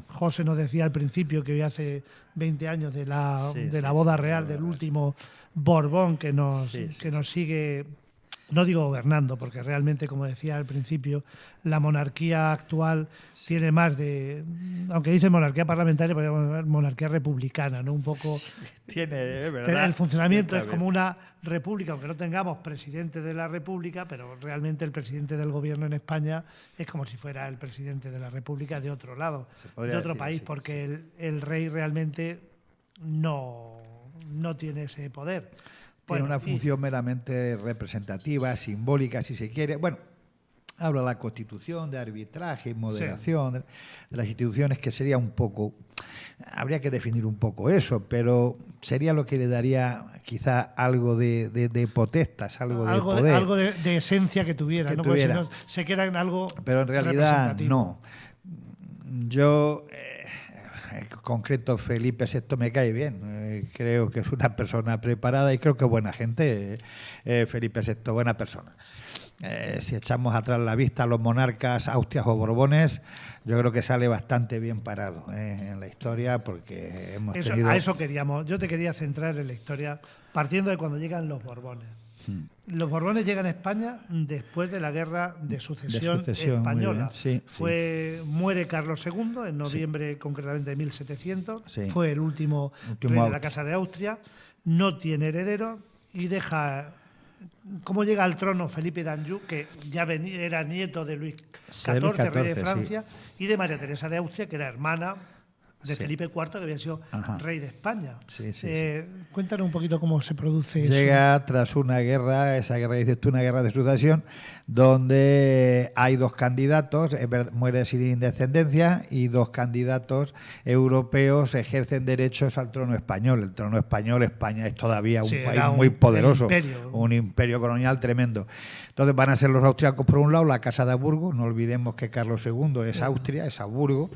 José nos decía al principio que hoy hace 20 años de la boda real del último Borbón que nos sigue, no digo gobernando, porque realmente, como decía al principio, la monarquía actual tiene más de, aunque dice monarquía parlamentaria, podríamos ver monarquía republicana, ¿no? Un poco tiene, ¿verdad? El funcionamiento es como una república, aunque no tengamos presidente de la república, pero realmente el presidente del gobierno en España es como si fuera el presidente de la república de otro lado, de otro país, porque el rey realmente no tiene ese poder. Tiene una función meramente representativa, simbólica, si se quiere. Bueno, habla de la Constitución, de arbitraje, moderación, de las instituciones, que sería un poco, habría que definir un poco eso, pero sería lo que le daría quizá algo de potestas, algo de poder. Algo de esencia que tuviera, ¿no? Porque si no, se queda en algo pero en realidad no. Yo, en concreto, Felipe VI me cae bien. Creo que es una persona preparada y creo que buena gente. Felipe VI, buena persona. Si echamos atrás la vista a los monarcas, Austrias o Borbones, yo creo que sale bastante bien parado en la historia, porque hemos tenido... A eso queríamos. Yo te quería centrar en la historia partiendo de cuando llegan los Borbones. Los Borbones llegan a España después de la Guerra de Sucesión Española. Muere Carlos II en noviembre concretamente de 1700. Fue el último rey de la Casa de Austria. no tiene heredero y deja... ¿Cómo llega al trono Felipe d'Anjou, que ya era nieto de Luis XIV, rey de Francia, y de María Teresa de Austria, que era hermana de Felipe IV, que había sido rey de España? Cuéntanos un poquito cómo se produce eso. Llega tras una guerra, esa guerra que dices tú, una guerra de sucesión, donde hay dos candidatos, muere sin descendencia, y dos candidatos europeos ejercen derechos al trono español. El trono español, España es todavía un país muy poderoso, un imperio colonial tremendo. Entonces van a ser los austriacos por un lado, la Casa de Habsburgo, no olvidemos que Carlos II es Austria, es Habsburgo,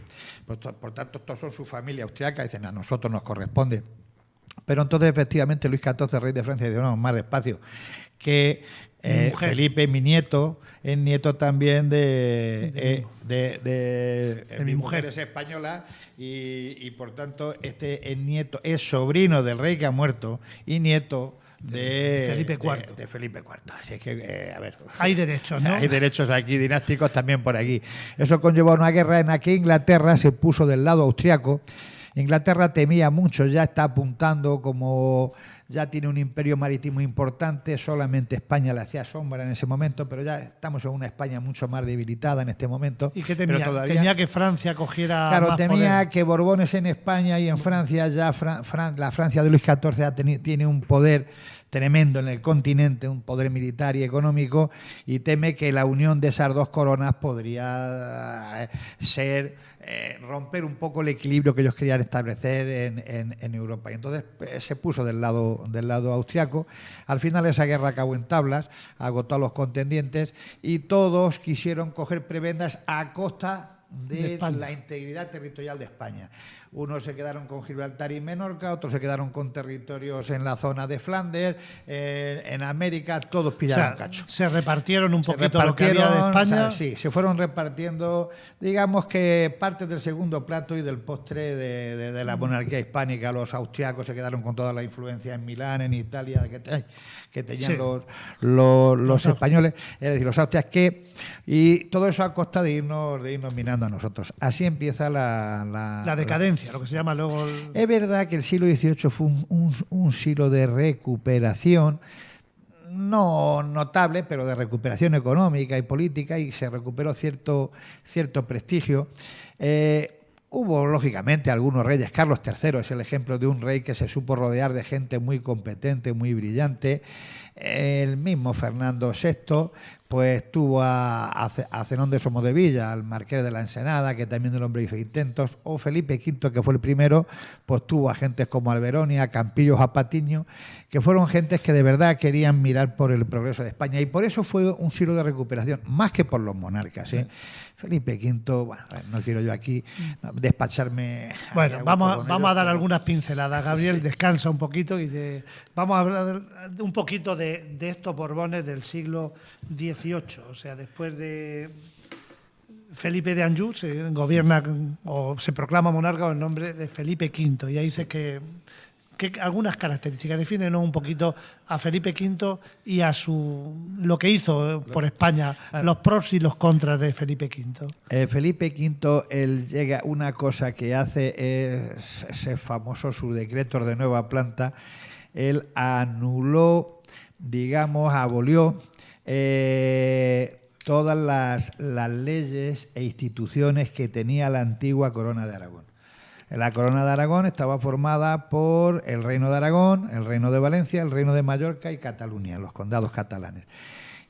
por tanto todos son su familia austriaca, dicen a nosotros nos corresponde. Pero entonces efectivamente Luis XIV, rey de Francia, dice no, más despacio, que Felipe, mi nieto, es nieto también de mi mujer es española y por tanto este es nieto, es sobrino del rey que ha muerto y nieto de Felipe IV. De Felipe IV. Así es que, a ver. Hay derechos, ¿no? Hay derechos aquí, dinásticos también por aquí. Eso conllevó una guerra en la que Inglaterra se puso del lado austriaco. Inglaterra temía mucho, ya está apuntando como... Ya tiene un imperio marítimo importante, solamente España le hacía sombra en ese momento, pero ya estamos en una España mucho más debilitada en este momento. ¿Y qué temía? Temía que Francia cogiera más temía poder. Que Borbones en España y en Francia, ya la Francia de Luis XIV tiene un poder tremendo en el continente, un poder militar y económico, y teme que la unión de esas dos coronas podría romper un poco el equilibrio que ellos querían establecer en Europa. Y entonces se puso del lado austriaco. Al final esa guerra acabó en tablas, agotó a los contendientes y todos quisieron coger prebendas a costa de la integridad territorial de España. Unos se quedaron con Gibraltar y Menorca, otros se quedaron con territorios en la zona de Flandes, en América, todos pillaron cacho. Se repartieron un poquito lo que había de España. Sí, se fueron repartiendo, digamos que parte del segundo plato y del postre de la monarquía hispánica. Los austriacos se quedaron con toda la influencia en Milán, en Italia, que tenían los españoles, es decir, los austriacos, y todo eso a costa de irnos minando a nosotros. Así empieza la decadencia, lo que se llama luego... Es verdad que el siglo XVIII fue un siglo de recuperación, no notable, pero de recuperación económica y política, y se recuperó cierto prestigio. Hubo, lógicamente, algunos reyes. Carlos III es el ejemplo de un rey que se supo rodear de gente muy competente, muy brillante. El mismo Fernando VI pues tuvo a Zenón de Somodevilla, al marqués de la Ensenada, que también el hombre hizo intentos, o Felipe V, que fue el primero, pues tuvo a gentes como Alberonia, Campillos, a Patiño, que fueron gentes que de verdad querían mirar por el progreso de España, y por eso fue un siglo de recuperación, más que por los monarcas, ¿eh? Sí. Felipe V, bueno, no quiero yo aquí despacharme. Bueno, vamos a dar algunas pinceladas. Gabriel, descansa un poquito y vamos a hablar un poquito de estos Borbones del siglo XVIII. O sea, después de Felipe d'Anjou se gobierna o se proclama monarca en nombre de Felipe V. Y ahí dice que algunas características, defínenos un poquito a Felipe V y a lo que hizo por España, los pros y los contras de Felipe V. Felipe V, él llega, una cosa que hace es ese famoso sus decretos de nueva planta. Él anuló, digamos, abolió todas las leyes e instituciones que tenía la antigua Corona de Aragón. La Corona de Aragón estaba formada por el Reino de Aragón, el Reino de Valencia, el Reino de Mallorca y Cataluña, los condados catalanes.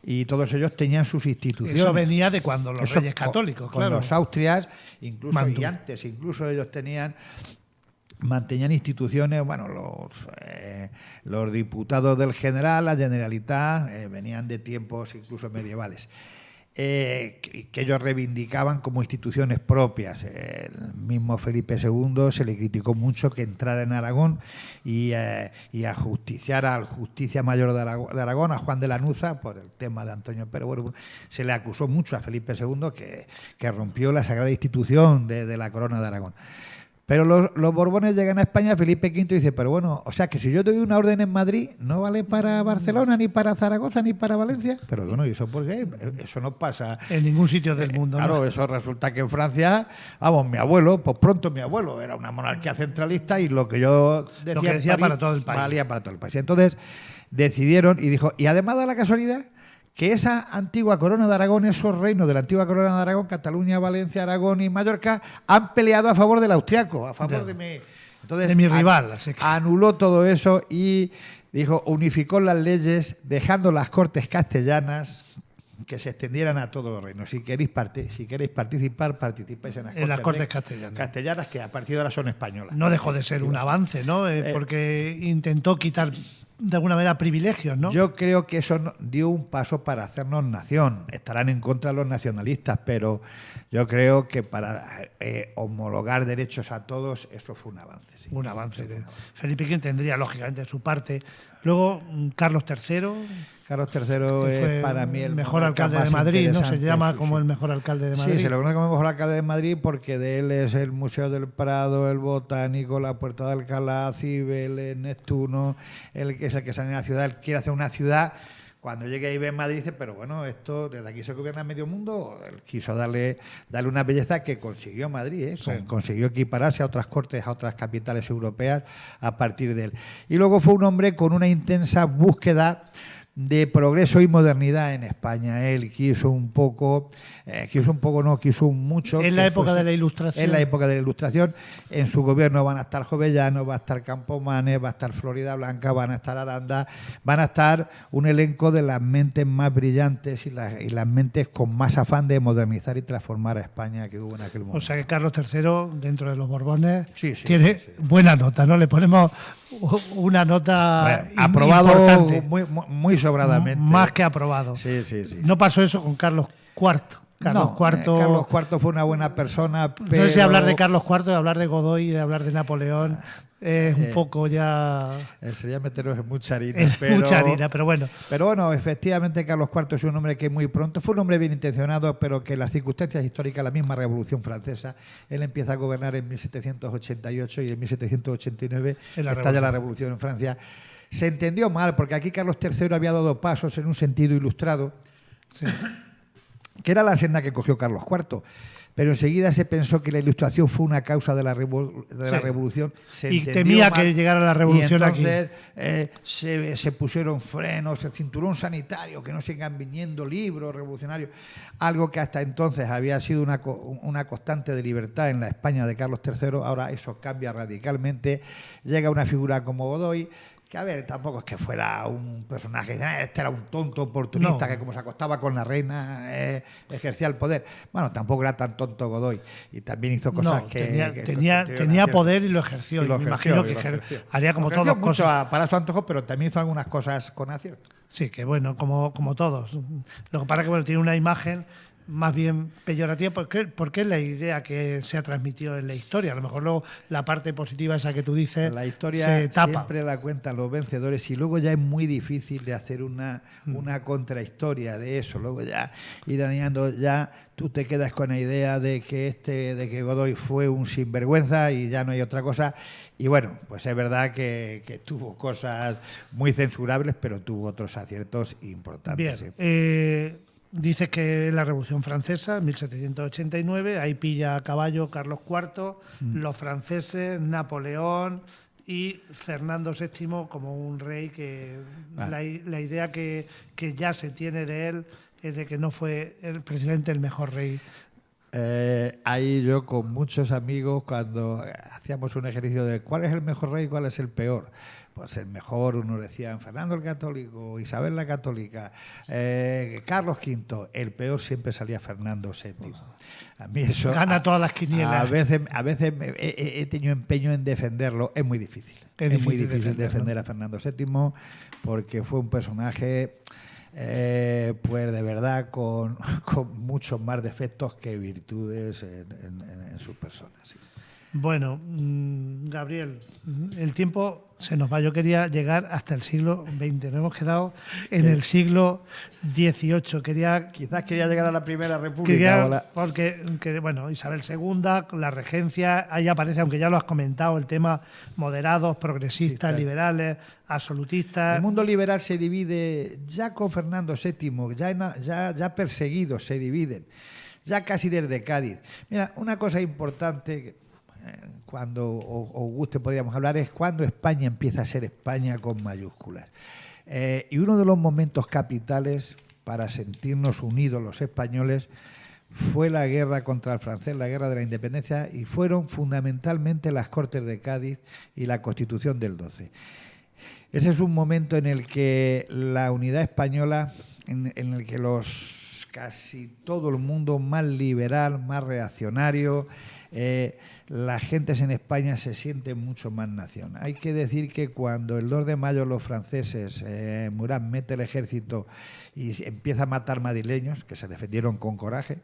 Y todos ellos tenían sus instituciones. Eso venía de cuando los reyes católicos, con los Austrias, incluso y antes, incluso ellos mantenían instituciones, bueno, los diputados del General, la Generalitat, venían de tiempos incluso medievales. Que ellos reivindicaban como instituciones propias. El mismo Felipe II se le criticó mucho que entrara en Aragón y ajusticiara al Justicia Mayor de Aragón, a Juan de Lanuza, por el tema de Antonio Pérez. Bueno, se le acusó mucho a Felipe II que rompió la sagrada institución de la Corona de Aragón. Pero los Borbones llegan a España, Felipe V dice, pero bueno, o sea que si yo doy una orden en Madrid, no vale para Barcelona, ni para Zaragoza, ni para Valencia. Pero bueno, ¿y eso por qué? Eso no pasa En ningún sitio del mundo, Claro, ¿no? eso resulta que en Francia, vamos, mi abuelo era una monarquía centralista y lo que yo decía, Lo que decía para todo el país. valía para todo el país. Entonces decidieron y dijo, y además da la casualidad que esa antigua corona de Aragón, esos reinos de la antigua corona de Aragón, Cataluña, Valencia, Aragón y Mallorca, han peleado a favor del austriaco, a favor de mi... Entonces, De mi rival, así que- anuló todo eso y dijo, unificó las leyes, dejando las cortes castellanas que se extendieran a todos los reinos. Si queréis participar, participáis en las Cortes castellanas. castellanas, que a partir de ahora son españolas. No dejó de ser un avance, ¿no? Porque intentó quitar de alguna manera privilegios, ¿no? Yo creo que eso dio un paso para hacernos nación. Estarán en contra los nacionalistas, pero yo creo que para homologar derechos a todos, eso fue un avance. Sí. Un avance. Felipe V tendría, lógicamente, su parte. Luego, Carlos III, Carlos III que es fue para mí el mejor monarca alcalde de más Madrid, ¿no? Se interesante, llama sí, como sí. el mejor alcalde de Madrid. Sí, se lo conoce como mejor alcalde de Madrid porque de él es el Museo del Prado, el Botánico, la Puerta de Alcalá, Cibeles, Neptuno, el que es el que sale en la ciudad. Él quiere hacer una ciudad. Cuando llegue ahí ve en Madrid dice, pero bueno, esto desde aquí se gobierna medio mundo. Él quiso darle una belleza que consiguió Madrid, ¿eh? Sí. Consiguió equipararse a otras cortes, a otras capitales europeas a partir de él. Y luego fue un hombre con una intensa búsqueda de progreso y modernidad en España. Él quiso mucho. En la que época fuese- de la Ilustración. En la época de la Ilustración. En su gobierno van a estar Jovellanos, va a estar Campomanes, va a estar Florida Blanca, van a estar Aranda, van a estar un elenco de las mentes más brillantes y las mentes con más afán de modernizar y transformar a España que hubo en aquel momento. O sea que Carlos III, dentro de los Borbones, Sí, sí, tiene sí, buena nota, ¿no? Le ponemos una nota Bueno, aprobado importante. muy sobradamente. Más que aprobado. Sí, sí, sí. No pasó eso con Carlos IV. Carlos No, IV. Carlos IV fue una buena persona, pero... No sé si hablar de Carlos IV, de hablar de Godoy y de hablar de Napoleón es un poco ya Sería meternos en mucha harina. es mucha harina, pero bueno. Pero bueno, efectivamente Carlos IV es un hombre que muy pronto, fue un hombre bien intencionado, pero que las circunstancias históricas, la misma Revolución Francesa, él empieza a gobernar en 1788 y en 1789 En la estalla la Revolución. Revolución en Francia. Se entendió mal, porque aquí Carlos III había dado pasos en un sentido ilustrado, Sí. que era la senda que cogió Carlos IV. Pero enseguida se pensó que la Ilustración fue una causa de la revolución. Se Y entendió temía mal, que llegara la revolución y aquí. entonces, se pusieron frenos, el cinturón sanitario, que no sigan viniendo libros revolucionarios. Algo que hasta entonces había sido una constante de libertad en la España de Carlos III. Ahora eso cambia radicalmente. Llega una figura como Godoy, que a ver, tampoco es que fuera un personaje, este era un tonto oportunista No. que como se acostaba con la reina ejercía el poder. Bueno, tampoco era tan tonto Godoy y también hizo cosas No, que... tenía acierto. poder y lo ejerció. Y lo Y me ejerció, imagino y que lo ejerció. haría como Lo ejerció todos mucho cosas. para su antojo, pero también hizo algunas cosas con acierto. Sí, que bueno, como todos. Lo que pasa es que bueno, tiene una imagen más bien peyorativa porque es la idea que se ha transmitido en la historia. A lo mejor luego la parte positiva esa que tú dices La historia se tapa. siempre la cuentan los vencedores y luego ya es muy difícil de hacer una contrahistoria de eso. Luego ya ir añadiendo, ya tú te quedas con la idea de que Godoy fue un sinvergüenza y ya no hay otra cosa. Y bueno, pues es verdad que tuvo cosas muy censurables, pero tuvo otros aciertos importantes. Bien. Sí. Dices que es la Revolución Francesa, 1789, ahí pilla a caballo Carlos IV, los franceses, Napoleón y Fernando VII como un rey que la idea que ya se tiene de él es de que no fue precisamente el mejor rey. Ahí yo con muchos amigos, cuando hacíamos un ejercicio de cuál es el mejor rey y cuál es el peor, pues el mejor, uno decía Fernando el Católico, Isabel la Católica, Carlos V, el peor siempre salía Fernando VII. A mí eso Gana todas las quinielas. A veces he tenido empeño en defenderlo, es muy difícil. Es muy difícil difícil defenderlo. defender a Fernando VII porque fue un personaje pues de verdad con muchos más defectos que virtudes en su persona. Sí. Bueno, Gabriel, el tiempo se nos va. Yo quería llegar hasta el siglo XX. Nos hemos quedado en el siglo XVIII. Quizás quería llegar a la Primera República. Bueno, Isabel II, la regencia, ahí aparece, aunque ya lo has comentado, el tema moderados, progresistas, liberales, absolutistas. El mundo liberal se divide ya con Fernando VII, ya perseguidos se dividen, ya casi desde Cádiz. Mira, una cosa importante, cuando os guste podríamos hablar, es cuando España empieza a ser España con mayúsculas. Y uno de los momentos capitales para sentirnos unidos los españoles fue la guerra contra el francés, la guerra de la independencia, y fueron fundamentalmente las Cortes de Cádiz y la Constitución del 12. Ese es un momento en el que la unidad española, en el que casi todo el mundo más liberal, más reaccionario, la gente en España se siente mucho más nación. Hay que decir que cuando el 2 de mayo los franceses, Murat mete el ejército y empieza a matar madrileños, que se defendieron con coraje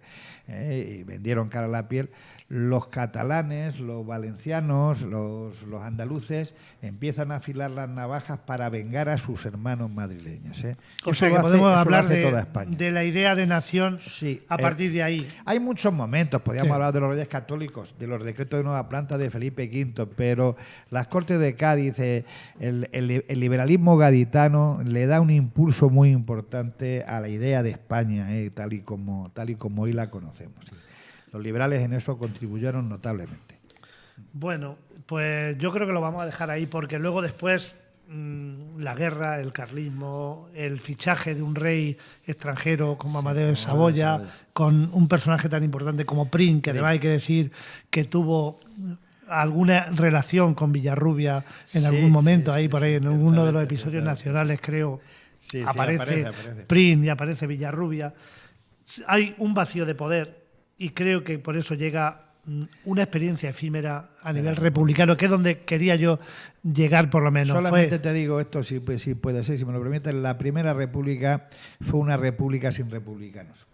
y vendieron cara a la piel, los catalanes, los valencianos, los andaluces empiezan a afilar las navajas para vengar a sus hermanos madrileños. O sea que podemos hablar de la idea de nación a partir de ahí. Hay muchos momentos, podríamos hablar de los Reyes Católicos, de los decretos de nueva planta de Felipe V, pero las Cortes de Cádiz, el liberalismo gaditano le da un impulso muy importante a la idea de España, tal y como hoy la conocemos. Los liberales en eso contribuyeron notablemente. Bueno, pues yo creo que lo vamos a dejar ahí porque luego después la guerra, el carlismo, el fichaje de un rey extranjero como Amadeo de Saboya, con un personaje tan importante como Prim, que además hay que decir que tuvo alguna relación con Villarrubia en algún momento, por ahí en uno de los episodios nacionales creo, aparece Prim y aparece Villarrubia. Hay un vacío de poder y creo que por eso llega una experiencia efímera a nivel republicano, que es donde quería yo llegar por lo menos. Solamente te digo esto, si puede ser, si me lo permiten, la Primera República fue una república sin republicanos,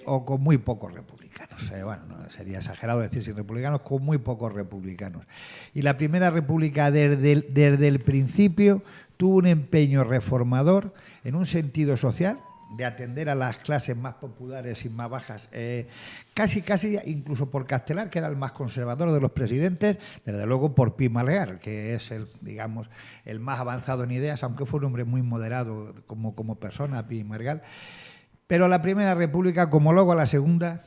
o con muy pocos republicanos. Bueno, no sería exagerado decir sin republicanos, con muy pocos republicanos. Y la Primera República desde el principio tuvo un empeño reformador en un sentido social, de atender a las clases más populares y más bajas, casi incluso por Castelar, que era el más conservador de los presidentes, desde luego por Pi Malgar, que es el más avanzado en ideas, aunque fue un hombre muy moderado como persona, Pi Malgar. Pero la Primera República, como luego la Segunda,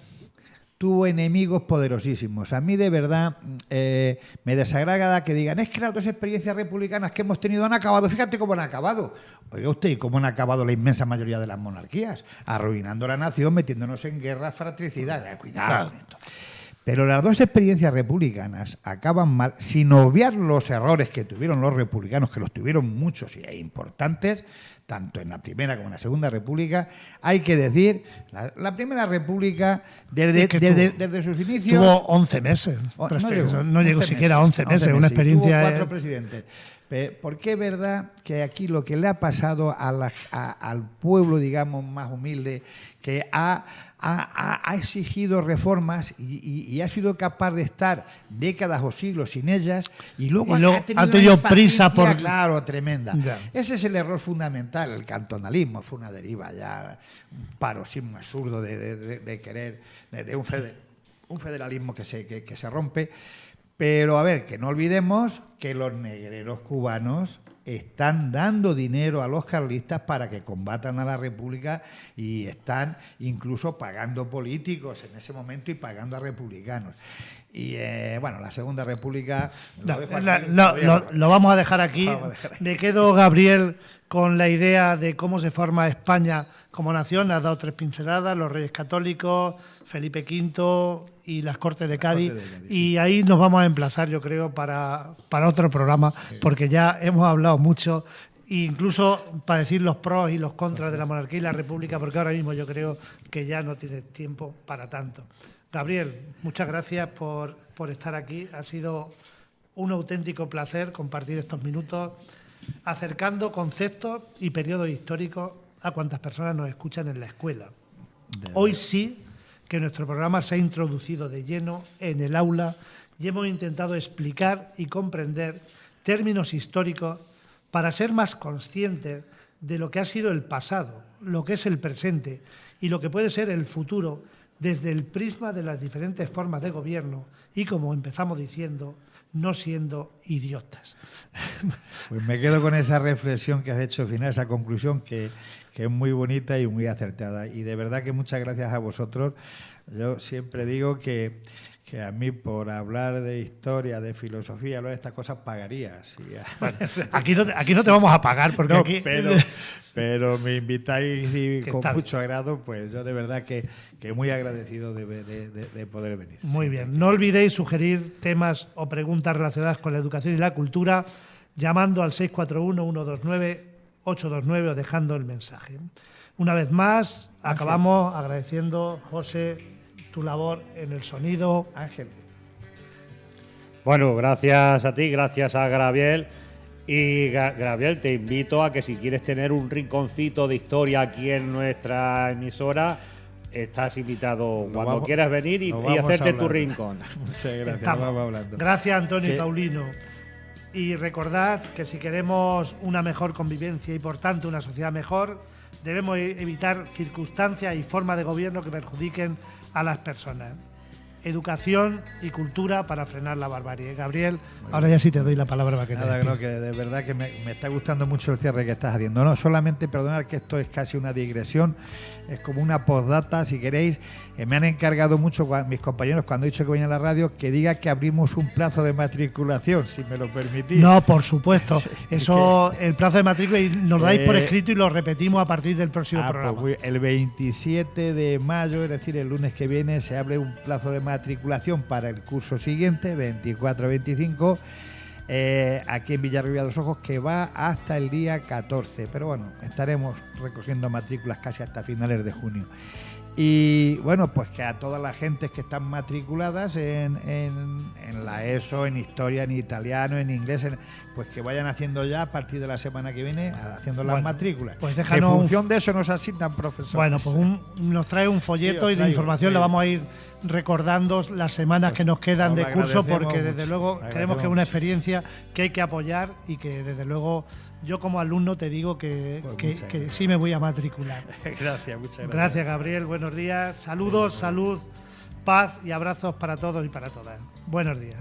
tuvo enemigos poderosísimos. A mí, de verdad, me desagrada que digan, es que las dos experiencias republicanas que hemos tenido han acabado. Fíjate cómo han acabado. Oiga usted, ¿y cómo han acabado la inmensa mayoría de las monarquías? Arruinando la nación, metiéndonos en guerra, fratricidad. Cuidado. Pero las dos experiencias republicanas acaban mal, sin obviar los errores que tuvieron los republicanos, que los tuvieron muchos y importantes, tanto en la Primera como en la Segunda República. Hay que decir, la Primera República, desde sus inicios... Tuvo 11 meses. No llegó siquiera a 11 meses, una experiencia... Tuvo 4 presidentes. Porque es verdad que aquí lo que le ha pasado al pueblo, digamos, más humilde, que ha exigido reformas y ha sido capaz de estar décadas o siglos sin ellas y luego ha tenido prisa por... Claro, tremenda. Ya. Ese es el error fundamental. El cantonalismo fue una deriva ya, un paroxismo absurdo de querer, de un federalismo que se rompe. Pero, a ver, que no olvidemos que los negreros cubanos están dando dinero a los carlistas para que combatan a la República y están incluso pagando políticos en ese momento y pagando a republicanos. Y, bueno, la Segunda República... Lo vamos a dejar aquí. Me quedo, Gabriel, con la idea de cómo se forma España como nación. Has dado 3 pinceladas, los Reyes Católicos, Felipe V y las Cortes de Cádiz. Y ahí nos vamos a emplazar, yo creo, para otro programa, porque ya hemos hablado mucho, incluso para decir los pros y los contras de la monarquía y la república, porque ahora mismo yo creo que ya no tiene tiempo para tanto. Gabriel, muchas gracias por estar aquí. Ha sido un auténtico placer compartir estos minutos, acercando conceptos y periodos históricos a cuantas personas nos escuchan en la escuela. Hoy sí que nuestro programa se ha introducido de lleno en el aula y hemos intentado explicar y comprender términos históricos para ser más conscientes de lo que ha sido el pasado, lo que es el presente y lo que puede ser el futuro desde el prisma de las diferentes formas de gobierno y, como empezamos diciendo, no siendo idiotas. Pues me quedo con esa reflexión que has hecho al final, esa conclusión que es muy bonita y muy acertada. Y de verdad que muchas gracias a vosotros. Yo siempre digo que a mí por hablar de historia, de filosofía, hablar de estas cosas pagaría. Sí. Bueno, aquí no te vamos a pagar porque No, aquí... pero me invitáis y con tal? mucho agrado, pues yo de verdad que muy agradecido de poder venir. Muy bien. No olvidéis sugerir temas o preguntas relacionadas con la educación y la cultura llamando al 641-129-829 o dejando el mensaje. Una vez más, acabamos agradeciendo, José, tu labor en el sonido. Ángel. Bueno, gracias a ti, gracias a Gabriel. Y Gabriel, te invito a que si quieres tener un rinconcito de historia aquí en nuestra emisora, estás invitado cuando quieras venir y hacerte tu rincón. Muchas gracias. Estamos. Vamos hablando. Gracias, Antonio y ¿Qué? Paulino. Y recordad que si queremos una mejor convivencia y, por tanto, una sociedad mejor, debemos evitar circunstancias y formas de gobierno que perjudiquen a las personas. Educación y cultura para frenar la barbarie. Gabriel, ahora ya sí te doy la palabra para que te Nada, despidas. no, que de verdad que me está gustando mucho el cierre que estás haciendo. No, solamente perdonar que esto es casi una digresión, es como una postdata, si queréis. Me han encargado mucho mis compañeros cuando he dicho que venía a la radio que diga que abrimos un plazo de matriculación, si me lo permitís. No, por supuesto. Eso, el plazo de matrícula, y nos dais por escrito y lo repetimos a partir del próximo programa. Pues el 27 de mayo, es decir, el lunes que viene, se abre un plazo de matriculación para el curso siguiente, 24-25, aquí en Villarrubia de los Ojos, que va hasta el día 14. Pero bueno, estaremos recogiendo matrículas casi hasta finales de junio. Y bueno, pues que a todas las gentes que están matriculadas en la ESO, en historia, en italiano, en inglés, pues que vayan haciendo ya a partir de la semana que viene, haciendo las matrículas. Pues en déjanos función de eso nos asignan profesores. Bueno, pues nos trae un folleto Sí, y de información traigo. la vamos a ir recordando las semanas que nos quedan os de lo curso, agradecemos porque desde mucho, luego agradecemos creemos que es una mucho. experiencia que hay que apoyar y que desde luego yo como alumno te digo que, Pues que- muchas que gracias. sí me voy a matricular. Gracias, muchas gracias. Gracias, Gabriel. Buenos días. Saludos, salud, paz y abrazos para todos y para todas. Buenos días.